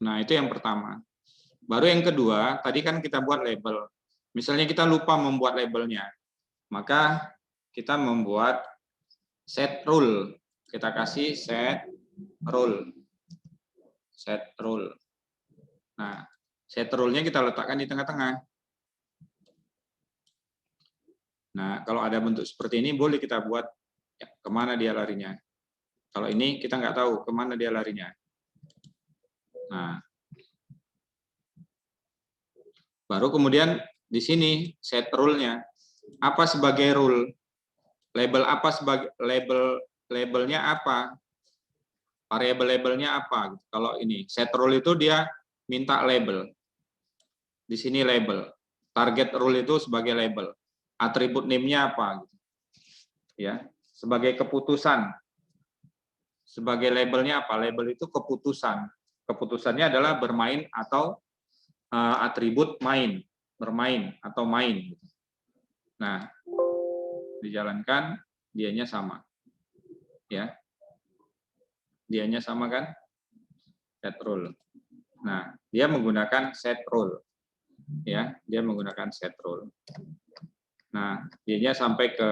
nah itu yang pertama. Baru yang kedua, tadi kan kita buat label. Misalnya kita lupa membuat labelnya, maka kita membuat set rule. Kita kasih set rule. Set rule. Nah, set rule-nya kita letakkan di tengah-tengah. Nah, kalau ada bentuk seperti ini, boleh kita buat ya, kemana dia larinya. Kalau ini kita nggak tahu kemana dia larinya. Nah, baru kemudian di sini set rule-nya. Apa sebagai rule? Label apa sebagai labelnya apa? Variabel-labelnya apa? Kalau ini set rule itu dia minta label. Di sini label. Target rule itu sebagai label. Atribut name-nya apa? Ya, sebagai keputusan. Sebagai labelnya apa? Label itu keputusan. Keputusannya adalah bermain atau atribut main, bermain atau main. Nah, dijalankan dianya sama. Ya. Dianya sama kan? Set rule. Nah, dia menggunakan set rule. Ya, dia menggunakan set rule. Nah, dianya sampai ke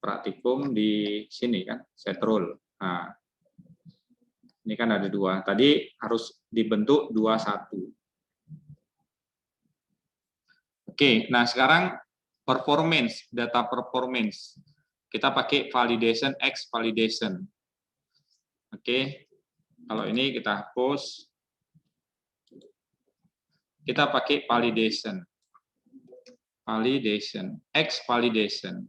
praktikum di sini kan, set rule. Nah, ini kan ada 2. Tadi harus dibentuk 21. Oke, nah sekarang performance, data performance. Kita pakai validation X validation. Oke, kalau ini kita hapus. Kita pakai validation. Validation, X validation.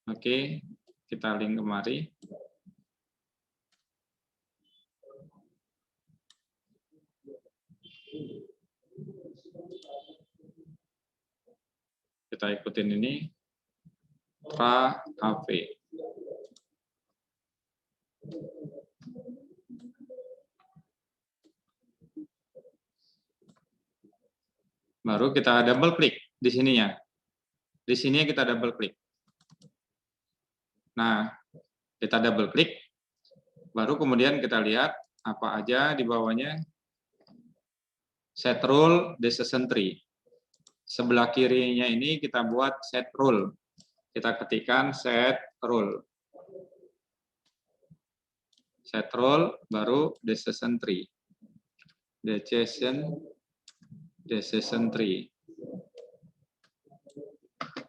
Oke, kita link kemari. Kita ikutin ini. AV. Baru kita double klik di sininya. Di sini kita double klik. Nah, kita double klik. Baru kemudian kita lihat apa aja di bawahnya. Set rule decision tree. Sebelah kirinya ini kita buat set rule. Kita ketikkan set rule. Set rule baru decision tree. Decision tree.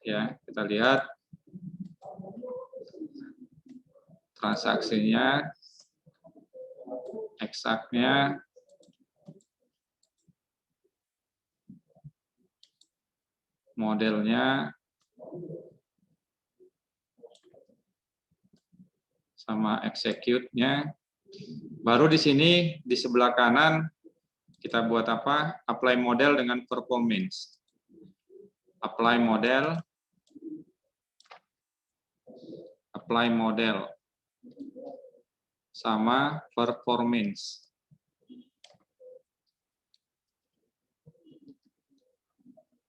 Ya, kita lihat transaksinya, eksaknya, modelnya, sama execute-nya. Baru di sini di sebelah kanan Kita buat apa? Apply model dengan performance. Apply model. Apply model. Sama performance.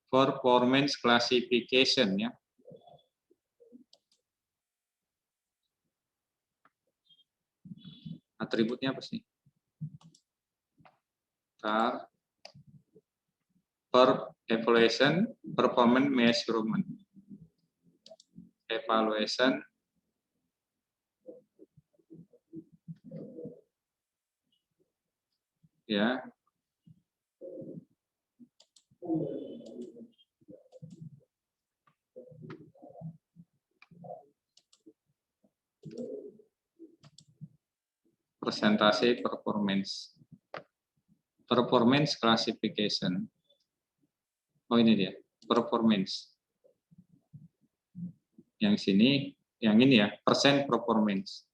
Performance classification ya. Atributnya apa sih? Per evaluation, performance measurement. Evaluation, ya. Presentasi performance. Performance classification. Oh ini dia, performance. Yang sini, yang ini ya, percent performance.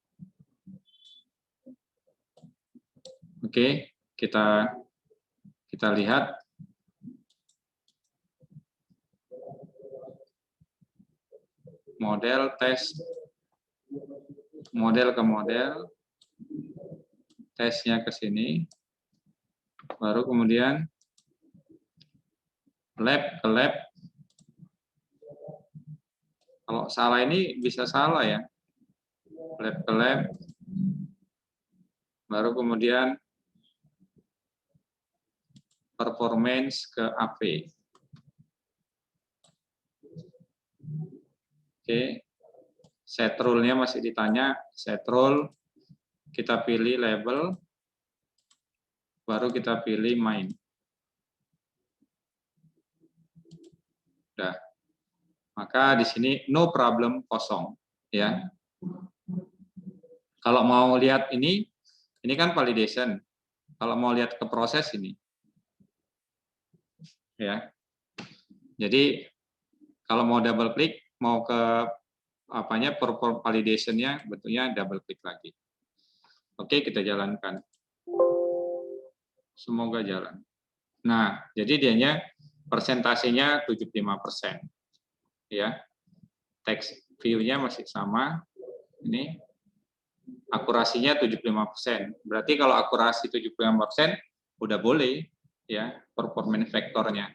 Oke, kita lihat. Model tes, model ke model, tesnya ke sini, baru kemudian lab ke lab. Kalau salah ini bisa salah ya. Lab ke lab, baru kemudian performance ke AP. Oke, set rule-nya masih ditanya. Set rule, kita pilih label, baru kita pilih main. Udah. Maka di sini no problem kosong, ya. Kalau mau lihat ini kan validation. Kalau mau lihat ke proses ini, ya. Jadi kalau mau double klik, mau ke apanya perform validation-nya, bentuknya double klik lagi. Oke, kita jalankan. Semoga jalan. Nah, jadi dianya persentasenya 75%. Ya. Text view-nya masih sama. Ini akurasinya 75%. Berarti kalau akurasi 75% udah boleh ya performance vektornya.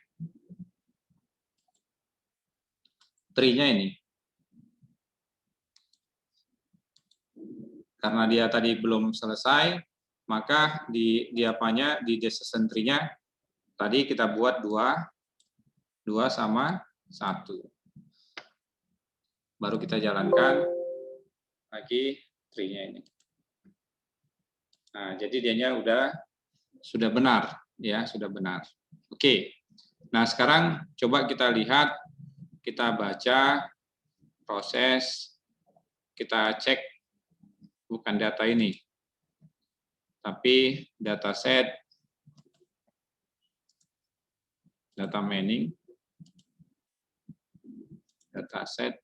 Tree-nya ini. Karena dia tadi belum selesai, maka di apanya di decision tree-nya tadi kita buat 2 sama 1. Baru kita jalankan lagi tree-nya ini. Nah, jadi dianya sudah benar ya, sudah benar. Oke. Nah, sekarang coba kita lihat, kita baca proses, kita cek bukan data ini, tapi dataset, data mining, datasetnya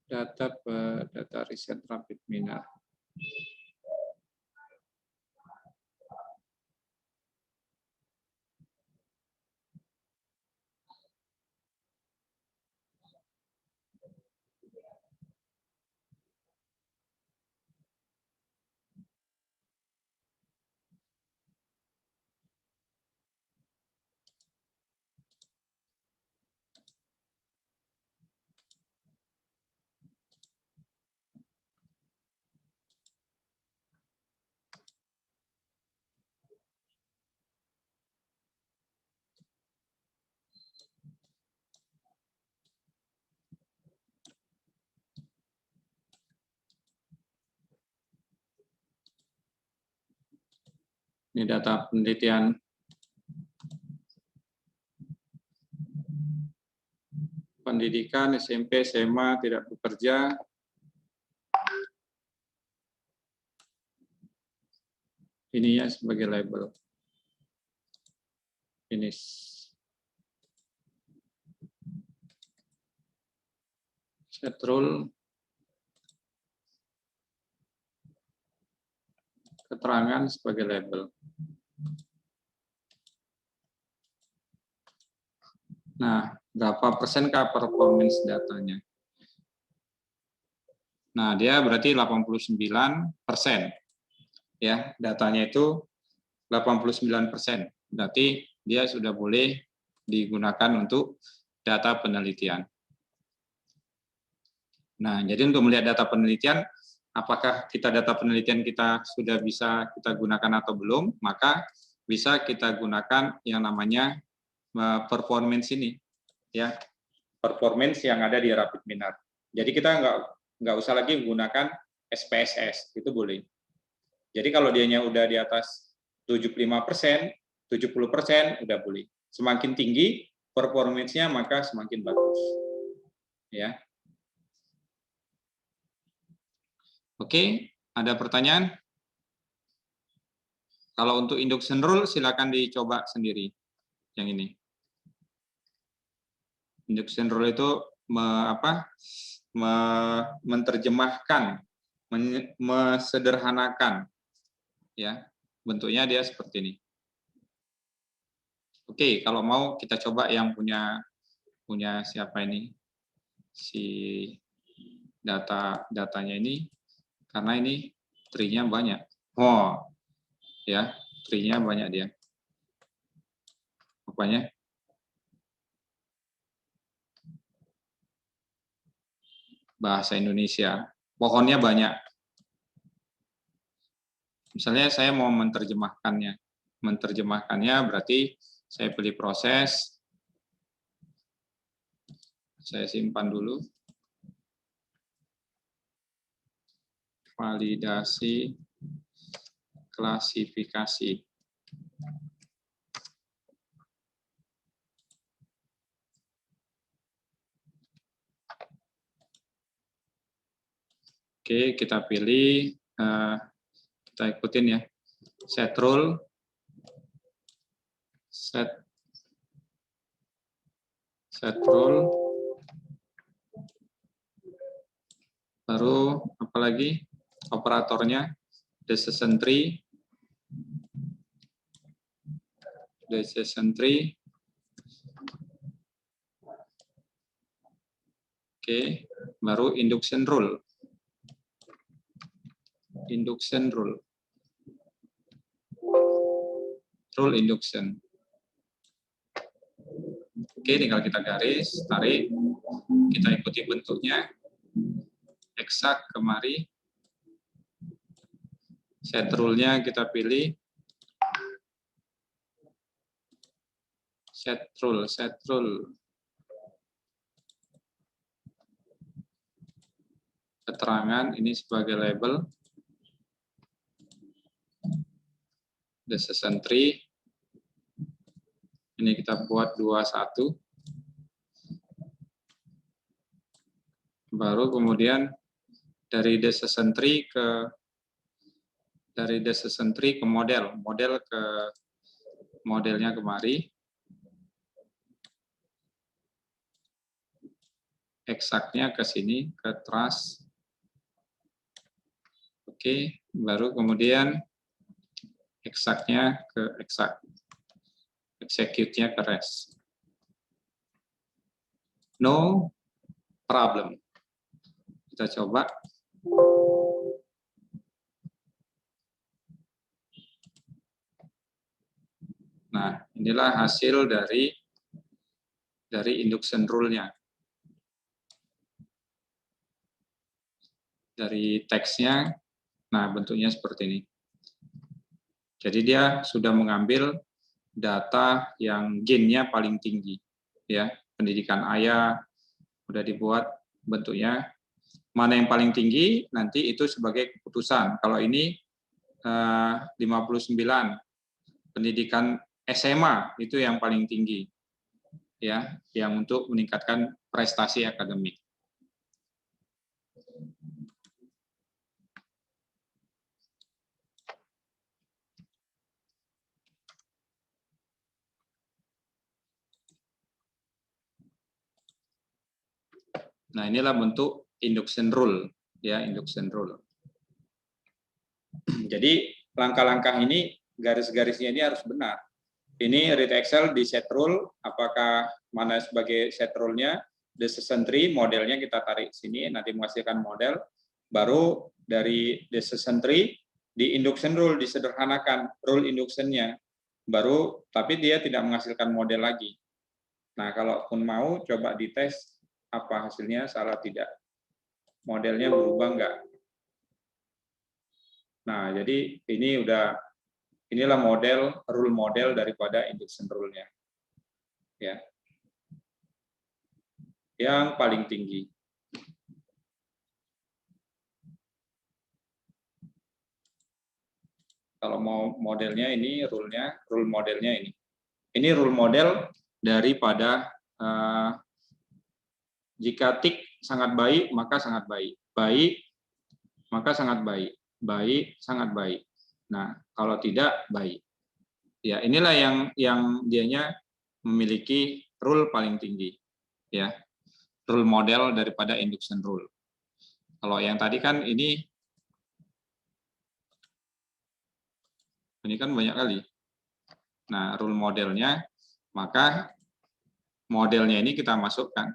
data riset rapid miner. Ini data penelitian pendidikan SMP, SMA tidak bekerja. Ininya sebagai label. Finish. Set rule. Keterangan sebagai label. Nah, berapa persenkah performance datanya? Nah, dia berarti 89%. Ya, datanya itu 89%. Berarti dia sudah boleh digunakan untuk data penelitian. Nah, jadi untuk melihat data penelitian, apakah data penelitian kita sudah bisa kita gunakan atau belum, maka bisa kita gunakan yang namanya performance ini, ya, performance yang ada di RapidMiner. Jadi kita nggak usah lagi menggunakan SPSS, itu boleh. Jadi kalau dianya udah di atas 75%, 70% udah boleh. Semakin tinggi performance-nya maka semakin bagus. Ya. Oke, ada pertanyaan? Kalau untuk induction rule silakan dicoba sendiri. Yang ini. Induction rule itu menerjemahkan, mesederhanakan, ya, bentuknya dia seperti ini. Oke, kalau mau kita coba yang punya siapa ini, si datanya ini, karena ini tree-nya banyak. Oh, ya, tree-nya banyak dia. Apanya? Bahasa Indonesia. Pohonnya banyak. Misalnya saya mau menerjemahkannya. Menerjemahkannya berarti saya pilih proses. Saya simpan dulu. Validasi klasifikasi. Oke, kita pilih, kita ikutin ya. Set rule, set rule, baru apa lagi? Operatornya, decision tree, oke, baru induction rule. Rule induction. Oke, tinggal kita garis, tarik, kita ikuti bentuknya, eksak kemari, set rule-nya kita pilih, set rule, keterangan ini sebagai label, decision tree, ini kita buat 21, baru kemudian dari decision tree ke model ke modelnya kemari, eksaknya ke sini, ke trust. Oke, baru kemudian eksaknya ke eksak, execute-nya ke rest. No problem. Kita coba. Nah, inilah hasil dari induction rule-nya. Dari teksnya, nah bentuknya seperti ini. Jadi dia sudah mengambil data yang gain-nya paling tinggi, ya, pendidikan ayah sudah dibuat bentuknya. Mana yang paling tinggi nanti itu sebagai keputusan. Kalau ini 59, pendidikan SMA itu yang paling tinggi, ya, yang untuk meningkatkan prestasi akademik. Nah, inilah bentuk induction rule, ya, induction rule. Jadi langkah-langkah ini, garis-garisnya ini harus benar. Ini read Excel di set rule, apakah mana sebagai set rule-nya, decision tree, modelnya kita tarik sini, nanti menghasilkan model, baru dari decision tree, di induction rule disederhanakan, rule induction-nya, baru, tapi dia tidak menghasilkan model lagi. Nah, kalaupun mau, coba dites, apa hasilnya, salah tidak. Modelnya berubah enggak? Nah, jadi inilah rule model daripada induction rule-nya. Ya. Yang paling tinggi. Kalau mau modelnya ini, rule modelnya ini. Ini rule model daripada jika tik sangat baik, maka sangat baik. Baik, maka sangat baik. Baik, sangat baik. Nah, kalau tidak, baik. Ya, inilah yang dianya memiliki rule paling tinggi. Ya, rule model daripada induction rule. Kalau yang tadi kan ini kan banyak kali. Nah, rule modelnya, maka modelnya ini kita masukkan.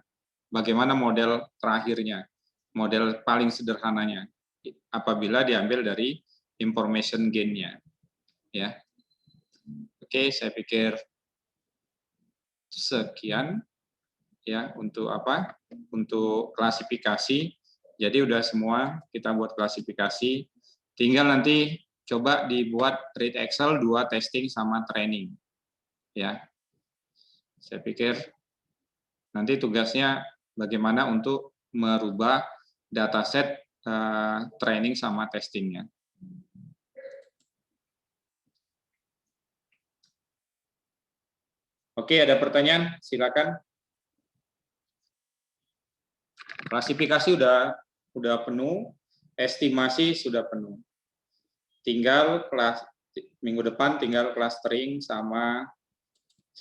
Bagaimana model terakhirnya, model paling sederhananya, apabila diambil dari information gain-nya. Ya. Oke, saya pikir sekian ya untuk apa? Untuk klasifikasi. Jadi udah semua kita buat klasifikasi. Tinggal nanti coba dibuat read Excel 2 testing sama training. Ya. Saya pikir nanti tugasnya bagaimana untuk merubah dataset training sama testingnya. Oke, ada pertanyaan? Silakan. Klasifikasi udah penuh, estimasi sudah penuh. Tinggal minggu depan tinggal clustering sama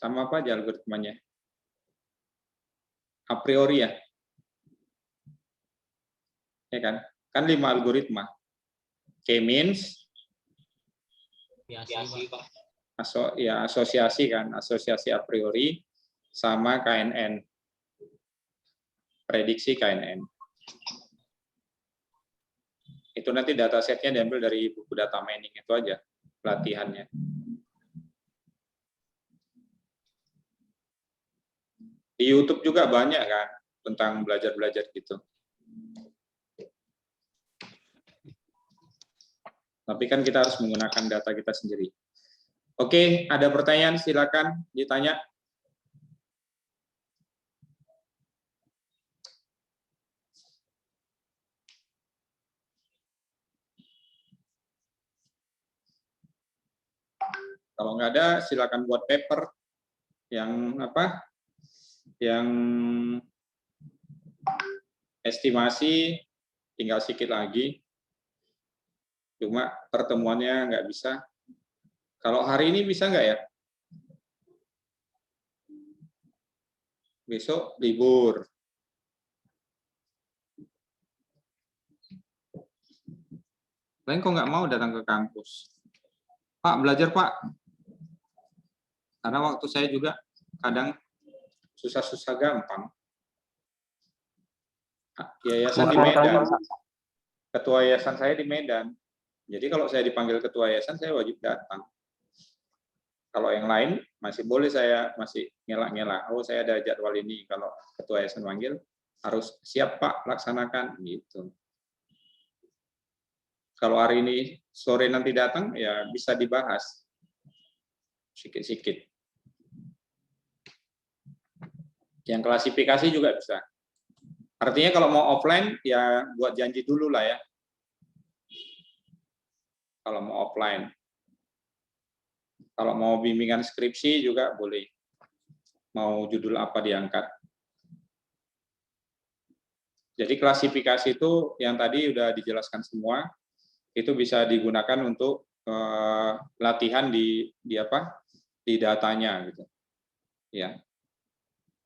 apa aja algoritmanya? A priori ya. Ya kan? Kan 5 algoritma. K-means, asosiasi kan, asosiasi a priori sama KNN. Prediksi KNN. Itu nanti datasetnya diambil dari buku data mining itu aja, pelatihannya. Di YouTube juga banyak kan, tentang belajar-belajar gitu. Tapi kan kita harus menggunakan data kita sendiri. Oke, ada pertanyaan, silakan ditanya. Kalau nggak ada, silakan buat paper yang apa? Yang estimasi tinggal sedikit lagi. Cuma pertemuannya nggak bisa. Kalau hari ini bisa nggak ya? Besok libur. Lain kok nggak mau datang ke kampus? Pak, belajar Pak. Karena waktu saya juga kadang susah-susah gampang. Yayasan di Medan. Ketua yayasan saya di Medan. Jadi kalau saya dipanggil ketua yayasan, saya wajib datang. Kalau yang lain masih boleh, saya masih ngelak-ngelak. Oh, saya ada jadwal ini. Kalau ketua yayasan manggil, harus siap Pak, laksanakan gitu. Kalau hari ini sore nanti datang, ya bisa dibahas sikit-sikit. Yang klasifikasi juga bisa. Artinya kalau mau offline, ya buat janji dulu lah ya. Kalau mau offline. Kalau mau bimbingan skripsi juga boleh. Mau judul apa diangkat. Jadi klasifikasi itu yang tadi udah dijelaskan semua, itu bisa digunakan untuk latihan di datanya gitu. Ya.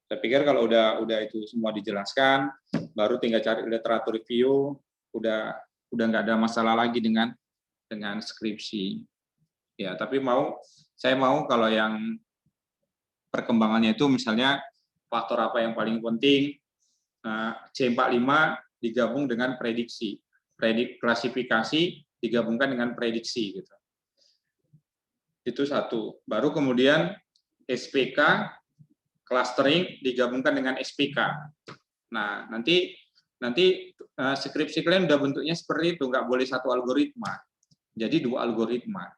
Saya pikir kalau udah itu semua dijelaskan, baru tinggal cari literatur review, udah nggak ada masalah lagi dengan skripsi. Ya, tapi saya mau kalau yang perkembangannya itu misalnya faktor apa yang paling penting, C45 digabung dengan prediksi, klasifikasi digabungkan dengan prediksi gitu. Itu satu. Baru kemudian SPK, clustering digabungkan dengan SPK. Nah, nanti skripsi kalian udah bentuknya seperti itu, nggak boleh satu algoritma. Jadi 2 algoritma.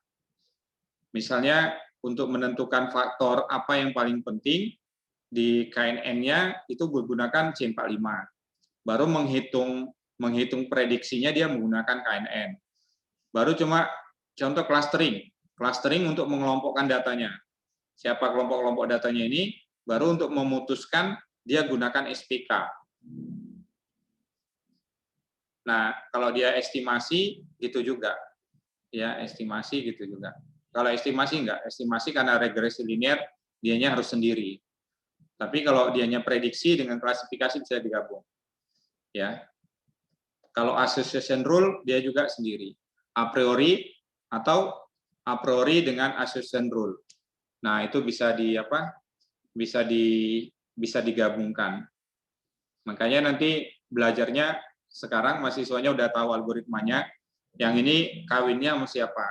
Misalnya untuk menentukan faktor apa yang paling penting di KNN-nya itu menggunakan C45. Baru menghitung prediksinya dia menggunakan KNN. Baru cuma contoh clustering untuk mengelompokkan datanya. Siapa kelompok-kelompok datanya ini, baru untuk memutuskan dia gunakan SPK. Nah, kalau dia estimasi gitu juga. Ya, estimasi gitu juga. Kalau estimasi enggak, estimasi karena regresi linear dianya harus sendiri. Tapi kalau dianya prediksi dengan klasifikasi bisa digabung. Ya. Kalau association rule dia juga sendiri. A priori atau a priori dengan association rule. Nah, itu bisa bisa digabungkan. Makanya nanti belajarnya sekarang mahasiswanya udah tahu algoritmanya. Yang ini kawinnya sama siapa?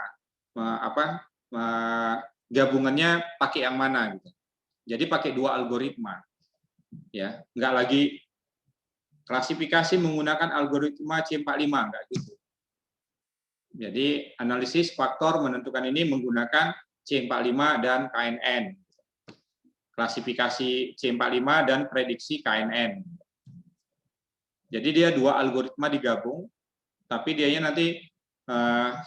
Gabungannya pakai yang mana gitu. Jadi pakai 2 algoritma. Ya, enggak lagi klasifikasi menggunakan algoritma C45 enggak gitu. Jadi analisis faktor menentukan ini menggunakan C45 dan KNN. Klasifikasi C45 dan prediksi KNN. Jadi dia 2 algoritma digabung, tapi dianya nanti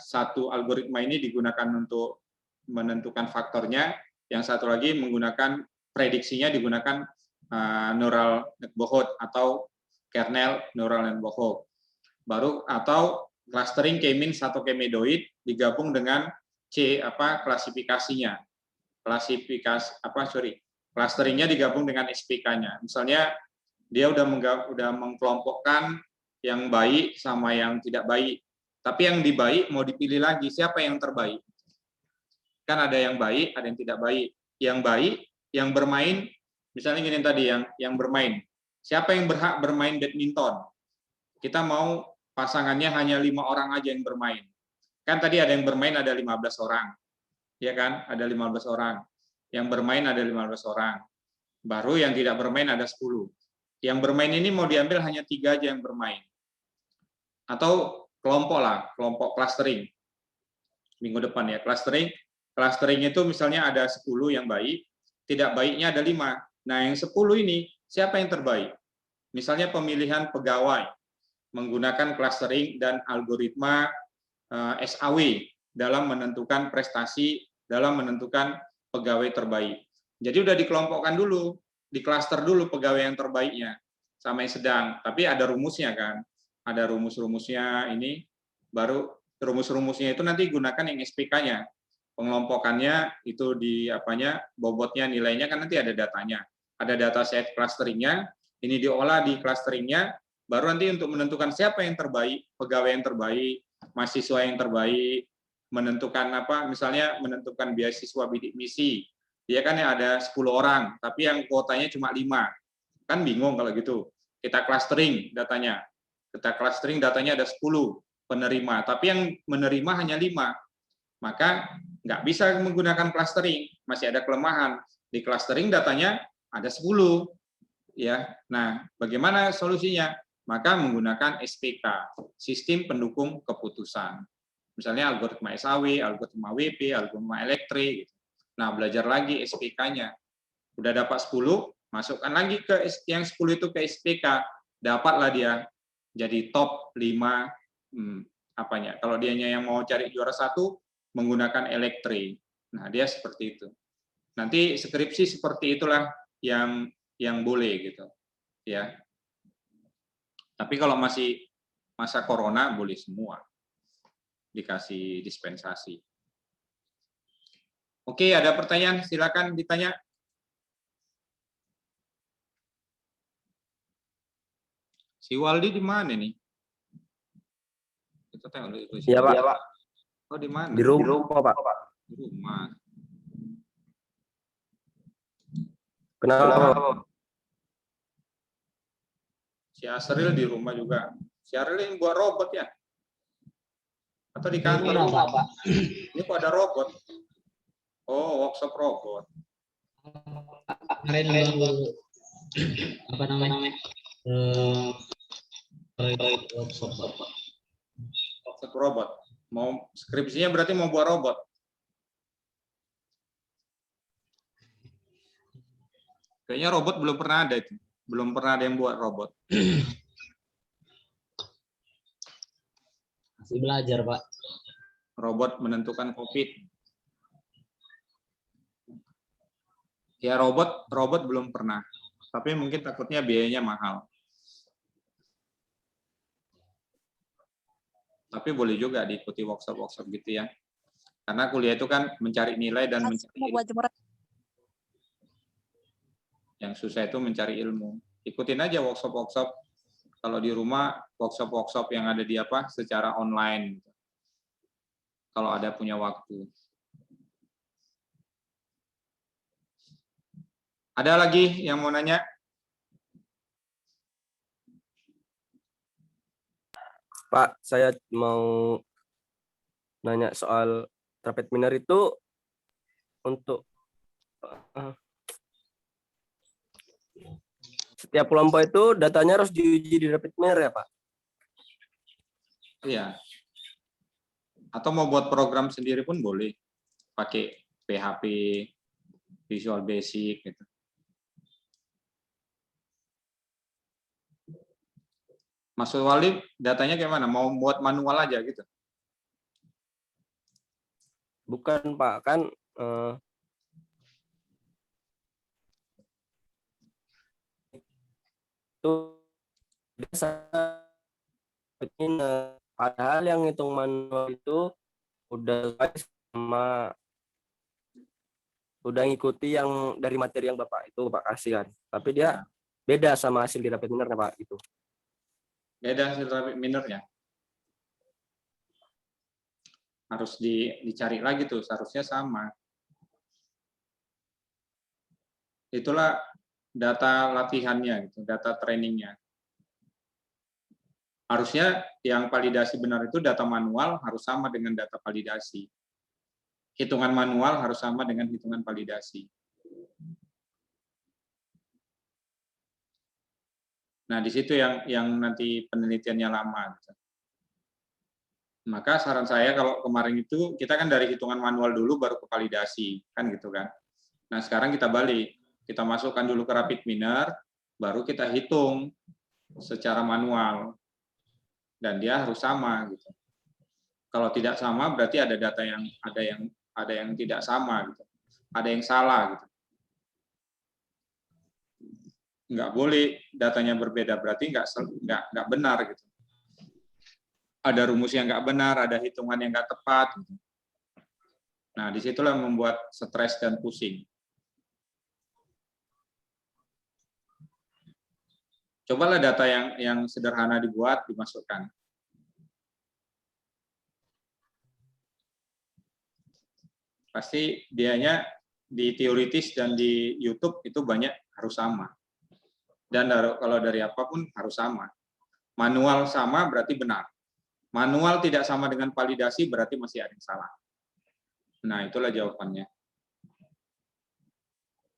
satu algoritma ini digunakan untuk menentukan faktornya, yang satu lagi menggunakan prediksinya digunakan neural network atau kernel neural network. Baru atau clustering k-means atau k-medoid digabung dengan klasifikasinya. Clusteringnya digabung dengan SPK-nya. Misalnya dia udah mengkelompokkan yang baik sama yang tidak baik. Tapi yang baik mau dipilih lagi, siapa yang terbaik? Kan ada yang baik, ada yang tidak baik. Yang baik, yang bermain, misalnya gini tadi, yang bermain. Siapa yang berhak bermain badminton? Kita mau pasangannya hanya 5 orang aja yang bermain. Kan tadi ada yang bermain ada 15 orang. Ya kan? Ada 15 orang. Yang bermain ada 15 orang. Baru yang tidak bermain ada 10. Yang bermain ini mau diambil hanya 3 aja yang bermain. Atau kelompok clustering. Minggu depan ya, clustering. Clustering itu misalnya ada 10 yang baik, tidak baiknya ada 5. Nah, yang 10 ini siapa yang terbaik? Misalnya pemilihan pegawai menggunakan clustering dan algoritma SAW dalam menentukan prestasi, dalam menentukan pegawai terbaik. Jadi udah dikelompokkan dulu, di-cluster dulu pegawai yang terbaiknya sama yang sedang, tapi ada rumusnya kan. Ada rumus-rumusnya ini, baru rumus-rumusnya itu nanti gunakan yang SPK-nya. Pengelompokannya itu bobotnya, nilainya kan nanti ada datanya. Ada dataset clusteringnya, ini diolah di clusteringnya, baru nanti untuk menentukan siapa yang terbaik, pegawai yang terbaik, mahasiswa yang terbaik, menentukan misalnya menentukan beasiswa bidik misi. Dia kan ada 10 orang, tapi yang kuotanya cuma 5. Kan bingung kalau gitu. Kita clustering datanya. Ada 10 penerima, tapi yang menerima hanya 5. Maka nggak bisa menggunakan clustering, masih ada kelemahan. Di clustering datanya ada 10. Ya. Nah, bagaimana solusinya? Maka menggunakan SPK, sistem pendukung keputusan. Misalnya algoritma SAW, algoritma WP, algoritma elektrik. Nah, belajar lagi SPK-nya. Udah dapat 10, masukkan lagi ke yang 10 itu ke SPK, dapatlah dia jadi top 5 Kalau dianya yang mau cari juara 1 menggunakan elektrik. Nah, dia seperti itu. Nanti skripsi seperti itulah yang boleh gitu, ya. Tapi kalau masih masa corona boleh semua dikasih dispensasi. Oke, ada pertanyaan? Silakan ditanya. Si Waldi di mana nih? Kita tengok dulu. Iya, Pak. Oh, di mana? Di rumah, Pak. Di rumah. Kenapa? Si Asril di rumah juga. Si Asril yang buat robot ya? Atau di kantor? Pak. Ini kok ada robot? Oh, workshop robot. Kemarin baru apa namanya? Workshop Bapak. Workshop robot. Mau skripsinya berarti mau buat robot. Kayaknya robot belum pernah ada itu. Belum pernah ada yang buat robot. Masih belajar, Pak. Robot menentukan COVID. Ya robot belum pernah. Tapi mungkin takutnya biayanya mahal. Tapi boleh juga diikuti workshop-workshop gitu ya. Karena kuliah itu kan mencari nilai dan mencari ilmu. Yang susah itu mencari ilmu. Ikutin aja workshop-workshop. Kalau di rumah, workshop-workshop yang ada di apa secara online. Kalau ada punya waktu. Ada lagi yang mau nanya? Pak, saya mau nanya soal rapid minor itu untuk setiap kelompok itu datanya harus diuji di rapid minor ya, Pak? Iya. Atau mau buat program sendiri pun boleh. Pakai PHP, Visual Basic gitu. Mas Walid, datanya kayak mana? Mau buat manual aja gitu? Bukan, Pak. Kan itu biasa. Padahal yang hitung manual itu udah ngikuti yang dari materi yang Bapak kasih kan. Tapi dia beda sama hasil di rapid minor, Pak, itu. Beda hasil rapid minornya. Harus dicari lagi tuh, seharusnya sama. Itulah data latihannya, gitu, data trainingnya. Harusnya yang validasi benar itu data manual harus sama dengan data validasi. Hitungan manual harus sama dengan hitungan validasi. Nah, di situ yang nanti penelitiannya lama. Maka saran saya kalau kemarin itu kita kan dari hitungan manual dulu baru ke validasi, kan gitu kan. Nah, sekarang kita balik. Kita masukkan dulu ke rapid minor, baru kita hitung secara manual. Dan dia harus sama gitu. Kalau tidak sama berarti ada data yang tidak sama gitu. Ada yang salah gitu. Nggak boleh datanya berbeda, berarti nggak benar gitu. Ada rumus yang nggak benar, ada hitungan yang nggak tepat. Gitu. Nah, disitulah membuat stres dan pusing. Cobalah data yang sederhana dibuat, dimasukkan. Pasti dianya di teoritis dan di YouTube itu banyak harus sama. Dan kalau dari apapun harus sama. Manual sama berarti benar. Manual tidak sama dengan validasi berarti masih ada yang salah. Nah, itulah jawabannya.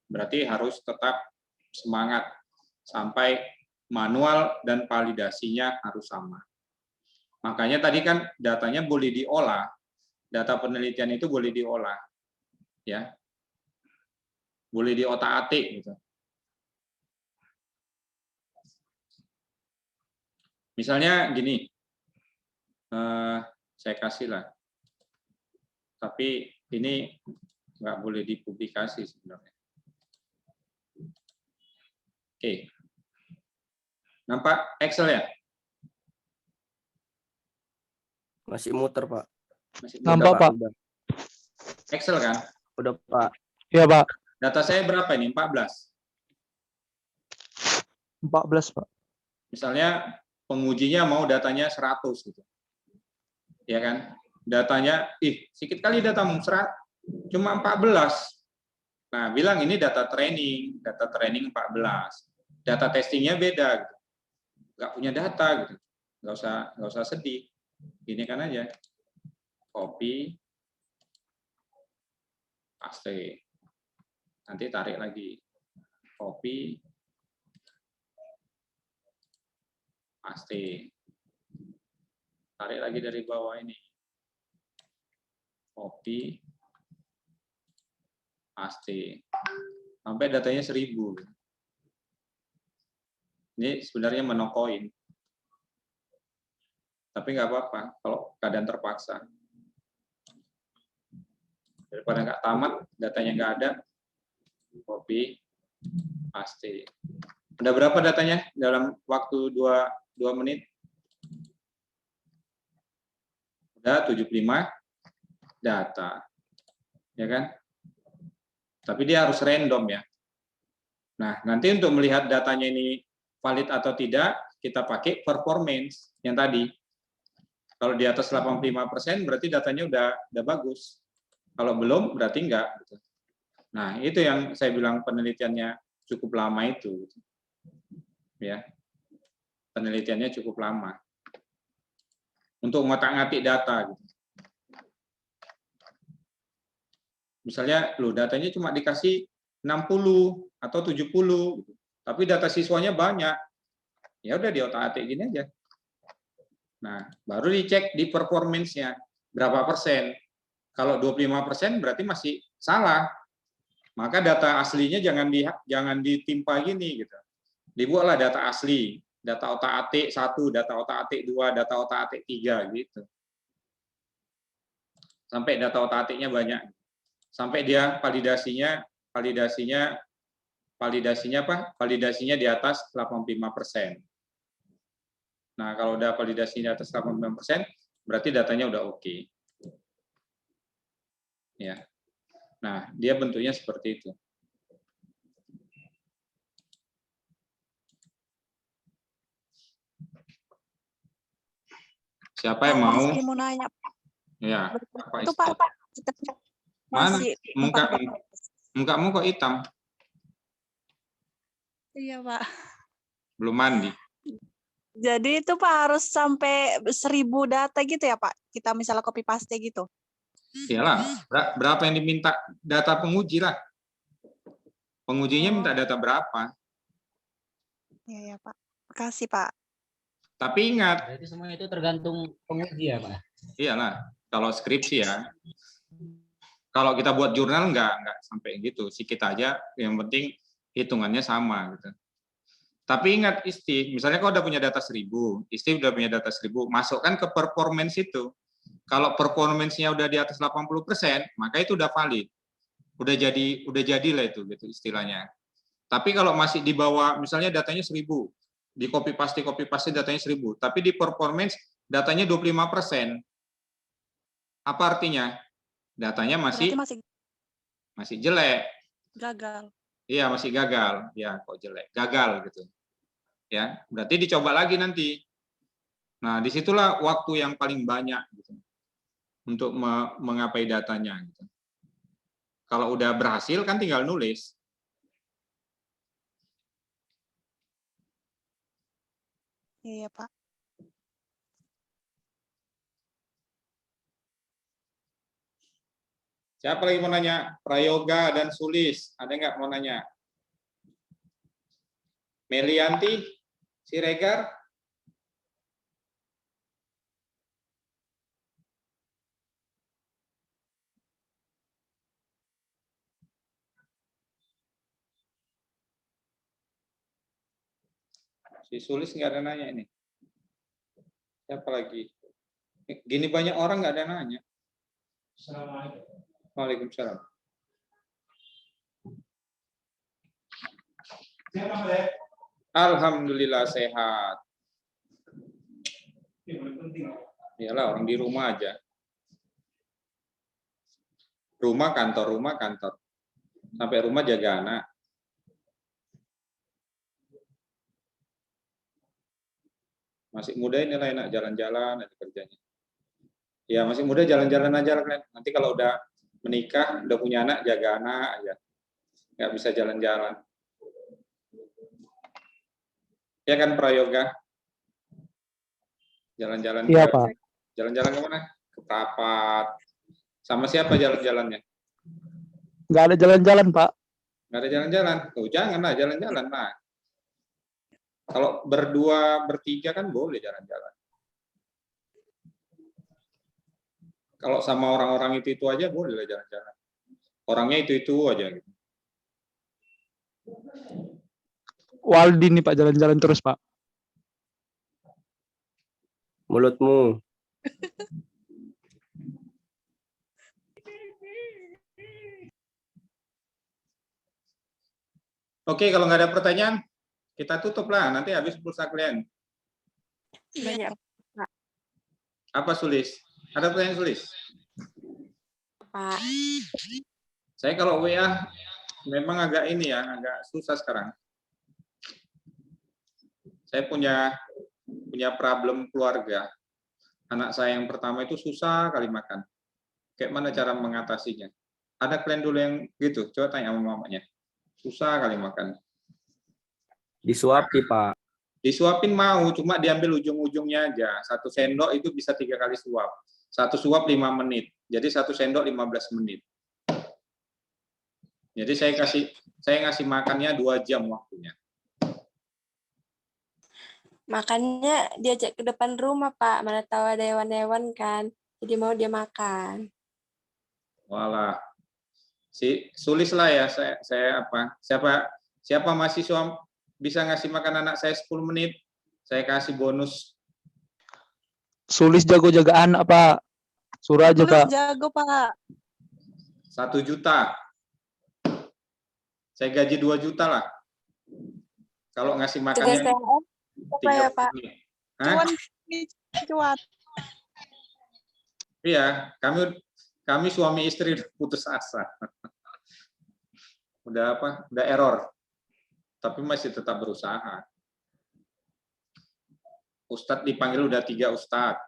Berarti harus tetap semangat sampai manual dan validasinya harus sama. Makanya tadi kan datanya boleh diolah. Data penelitian itu boleh diolah. Ya. Boleh diotak-atik gitu. Misalnya gini, saya kasih lah. Tapi ini nggak boleh dipublikasi sebenarnya. Oke. Nampak Excel ya? Masih muter, Pak. Masih Nampak, Pak. Udah. Excel kan? Udah, Pak. Iya, Pak. Data saya berapa ini? 14. 14, Pak. Misalnya pengujinya mau datanya 100 gitu. Ya kan? Datanya, sedikit kali datamu, cuma 14. Nah, bilang ini data training 14. Data testingnya beda gitu. Nggak punya data gitu. Nggak usah sedih. Gini kan aja. Copy, paste. Nanti tarik lagi. Copy, paste. Tarik lagi dari bawah ini. Copy, paste. Sampai datanya 1000. Ini sebenarnya menokoin. Tapi nggak apa-apa kalau keadaan terpaksa. Daripada nggak tamat, datanya nggak ada, copy, paste. Ada berapa datanya dalam waktu 2 menit? Udah 75 data. Ya kan? Tapi dia harus random ya. Nah, nanti untuk melihat datanya ini valid atau tidak, kita pakai performance yang tadi. Kalau di atas 85% berarti datanya udah bagus. Kalau belum berarti enggak. Nah, itu yang saya bilang penelitiannya cukup lama itu. Ya. Penelitiannya cukup lama. Untuk ngotak-ngatik data gitu. Misalnya, datanya cuma dikasih 60 atau 70 gitu. Tapi data siswanya banyak. Ya udah diotak-atik gini aja. Nah, baru dicek di performance-nya berapa persen. Kalau 25% berarti masih salah. Maka data aslinya jangan ditimpa gini gitu. Dibuatlah data asli, data otak-atik 1, data otak-atik 2, data otak-atik 3 gitu. Sampai data otak-atiknya banyak. Sampai dia validasinya di atas 85%. Nah, kalau udah validasi di atas 85%, berarti datanya udah oke. Ya. Nah, dia bentuknya seperti itu. Siapa yang mau? Masih mau nanya. Ya, Itu Pak, mana masih mukamu kok hitam? Iya, Pak. Belum mandi. Jadi itu Pak harus sampai 1000 data gitu ya Pak? Kita misalnya copy paste gitu. Iyalah, berapa yang diminta data penguji lah. Pengujinya minta data berapa? Iya ya Pak. Makasih Pak. Tapi ingat. Berarti semua itu tergantung penguji ya Pak? Iyalah, kalau skripsi ya. Kalau kita buat jurnal nggak sampai gitu. Sedikit aja, yang penting hitungannya sama gitu. Tapi ingat Isti, misalnya kau udah punya data 1000, Isti udah punya data 1000, masukkan ke performance itu. Kalau performance-nya udah di atas 80%, maka itu udah valid. Udah jadi lah itu gitu istilahnya. Tapi kalau masih di bawah, misalnya datanya 1000, di copy paste datanya 1000, tapi di performance datanya 25%. Apa artinya? Datanya masih jelek. Gagal. Iya, masih gagal. Ya, kok jelek. Gagal gitu. Ya, berarti dicoba lagi nanti. Nah, disitulah waktu yang paling banyak gitu, untuk mengapai datanya. Gitu. Kalau udah berhasil kan tinggal nulis. Iya Pak. Siapa lagi mau nanya? Prayoga dan Sulis, ada nggak mau nanya? Melianti, Siregar? Si Sulis nggak ada nanya ini. Siapa lagi? Gini banyak orang nggak ada nanya. Assalamualaikum. Waalaikumsalam. Alhamdulillah sehat. Iyalah orang di rumah aja. Rumah kantor. Sampai rumah jaga anak. Masih muda ini lah enak jalan-jalan itu kerjanya. Ya masih muda jalan-jalan aja lah kalian. Nanti kalau udah menikah, udah punya anak, jaga anak aja. Nggak bisa jalan-jalan. Ya kan Prayoga? Jalan-jalan. Iya, Pak. Jalan-jalan kemana? Ke Prapat. Sama siapa jalan-jalannya? Nggak ada jalan-jalan, Pak. Nggak ada jalan-jalan. Tuh, janganlah jalan-jalan. Nah, kalau berdua, bertiga kan boleh jalan-jalan. Kalau sama orang-orang itu aja boleh lah jalan-jalan. Orangnya itu aja. Gitu. Waldi nih, Pak, jalan-jalan terus, Pak. Mulutmu. Oke, kalau nggak ada pertanyaan, kita tutup lah. Nanti habis pulsa kalian. Banyak. Apa Sulis? Ada pertanyaan Sulis? Pak. Saya kalau WA memang agak ini ya, agak susah sekarang. Saya punya problem keluarga. Anak saya yang pertama itu susah kali makan. Kayak mana cara mengatasinya? Ada kalian dulu yang gitu? Coba tanya sama mamanya. Susah kali makan. Disuapi, Pak. Disuapin mau, cuma diambil ujung-ujungnya aja. 1 sendok itu bisa 3 kali suap. 1 suap 5 menit. Jadi 1 sendok 15 menit. Jadi saya ngasih makannya 2 jam waktunya. Makannya diajak ke depan rumah, Pak. Mana tahu ada hewan-hewan kan. Jadi mau dia makan. Walah. Sulis lah ya saya apa? Siapa mahasiswa bisa ngasih makan anak saya 10 menit? Saya kasih bonus. Sulis jago jaga anak, Pak. Suruh aja, Sulis Pak. jago, Pak. 1 juta. Saya gaji 2 juta lah. Kalau ngasih Tugas makannya THR apa ya, Pak? Hah? Cuan. Iya, kami suami istri putus asa. Udah error. Tapi masih tetap berusaha. Ustadz dipanggil udah 3 ustadz.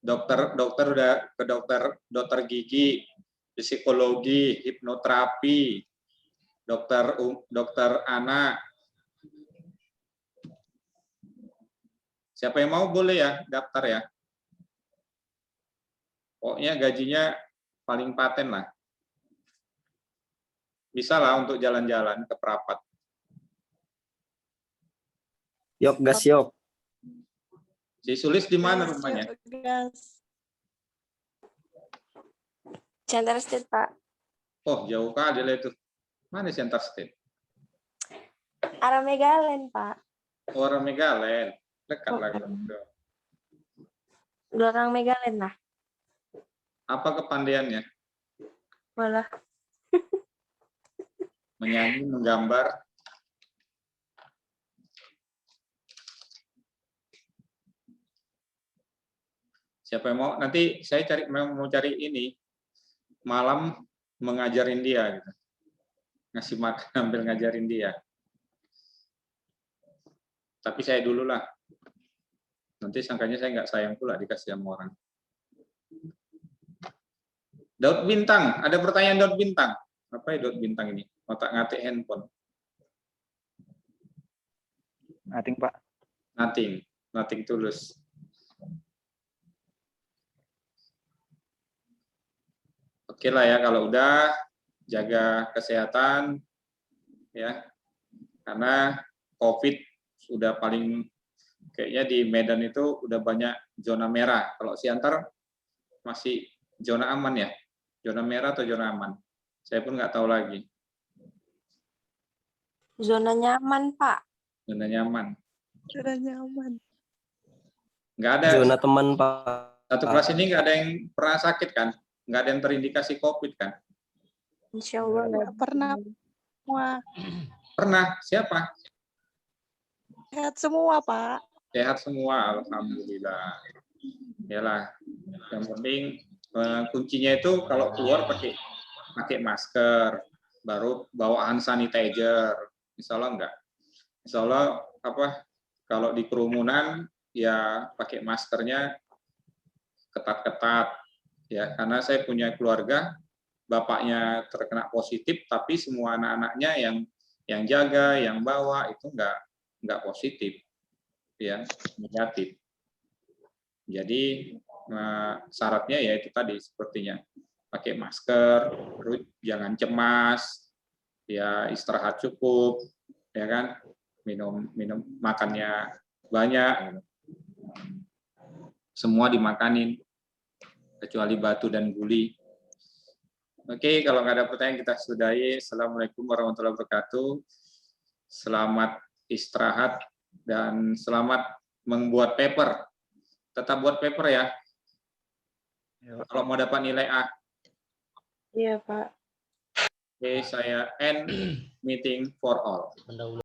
Dokter udah ke dokter gigi, psikologi, hipnoterapi, dokter anak. Siapa yang mau boleh ya daftar ya. Pokoknya gajinya paling paten lah. Bisa lah untuk jalan-jalan ke Prapat. Yok, gas yok. Si Sulis di mana rumahnya? Center State, Pak. Oh, jauh kali lah itu. Mana Center State? Arah Megalen, Pak. Orang Megalen. Dekat lagi. Belakang Megalen lah. Apa kepandaiannya? Malah. Menyanyi, menggambar. Siapa yang mau? Nanti saya mau cari ini. Malam mengajarin dia. Gitu. Ngasih makan sambil ngajarin dia. Tapi saya dulu lah. Nanti sangkanya saya nggak sayang pula dikasih sama orang. Daud Bintang. Ada pertanyaan Daud Bintang. Apa ya Daud Bintang ini? Otak-ngatik handphone. Nothing, Pak. Nothing tulus. Oke lah ya, kalau udah jaga kesehatan ya, karena COVID sudah paling kayaknya di Medan itu udah banyak zona merah. Kalau Siantar masih zona aman ya, zona merah atau zona aman? Saya pun nggak tahu lagi. Zona nyaman, Pak. Zona nyaman. Zona nyaman. Nggak ada. Zona teman, Pak. Satu kelas ini nggak ada yang pernah sakit kan? Nggak ada yang terindikasi COVID kan? Insya Allah. Nggak pernah. Wah. Pernah. Siapa? Sehat semua, Pak. Sehat semua, alhamdulillah. Yalah, yang penting kuncinya itu kalau keluar pakai masker, baru bawa hand sanitizer. Insya Allah enggak. Insya Allah kalau di kerumunan ya pakai maskernya ketat-ketat ya, karena saya punya keluarga, bapaknya terkena positif, tapi semua anak-anaknya yang jaga, yang bawa itu enggak positif, ya negatif. Jadi syaratnya ya itu tadi sepertinya pakai masker, terus jangan cemas, ya istirahat cukup, ya kan, minum makannya banyak, semua dimakanin kecuali batu dan guli. Oke, kalau nggak ada pertanyaan kita sudahi. Assalamualaikum warahmatullahi wabarakatuh. Selamat istirahat dan selamat membuat paper. Tetap buat paper ya. Kalau mau dapat nilai A. Iya, Pak. Oke, saya end meeting for all. Pendahuluan.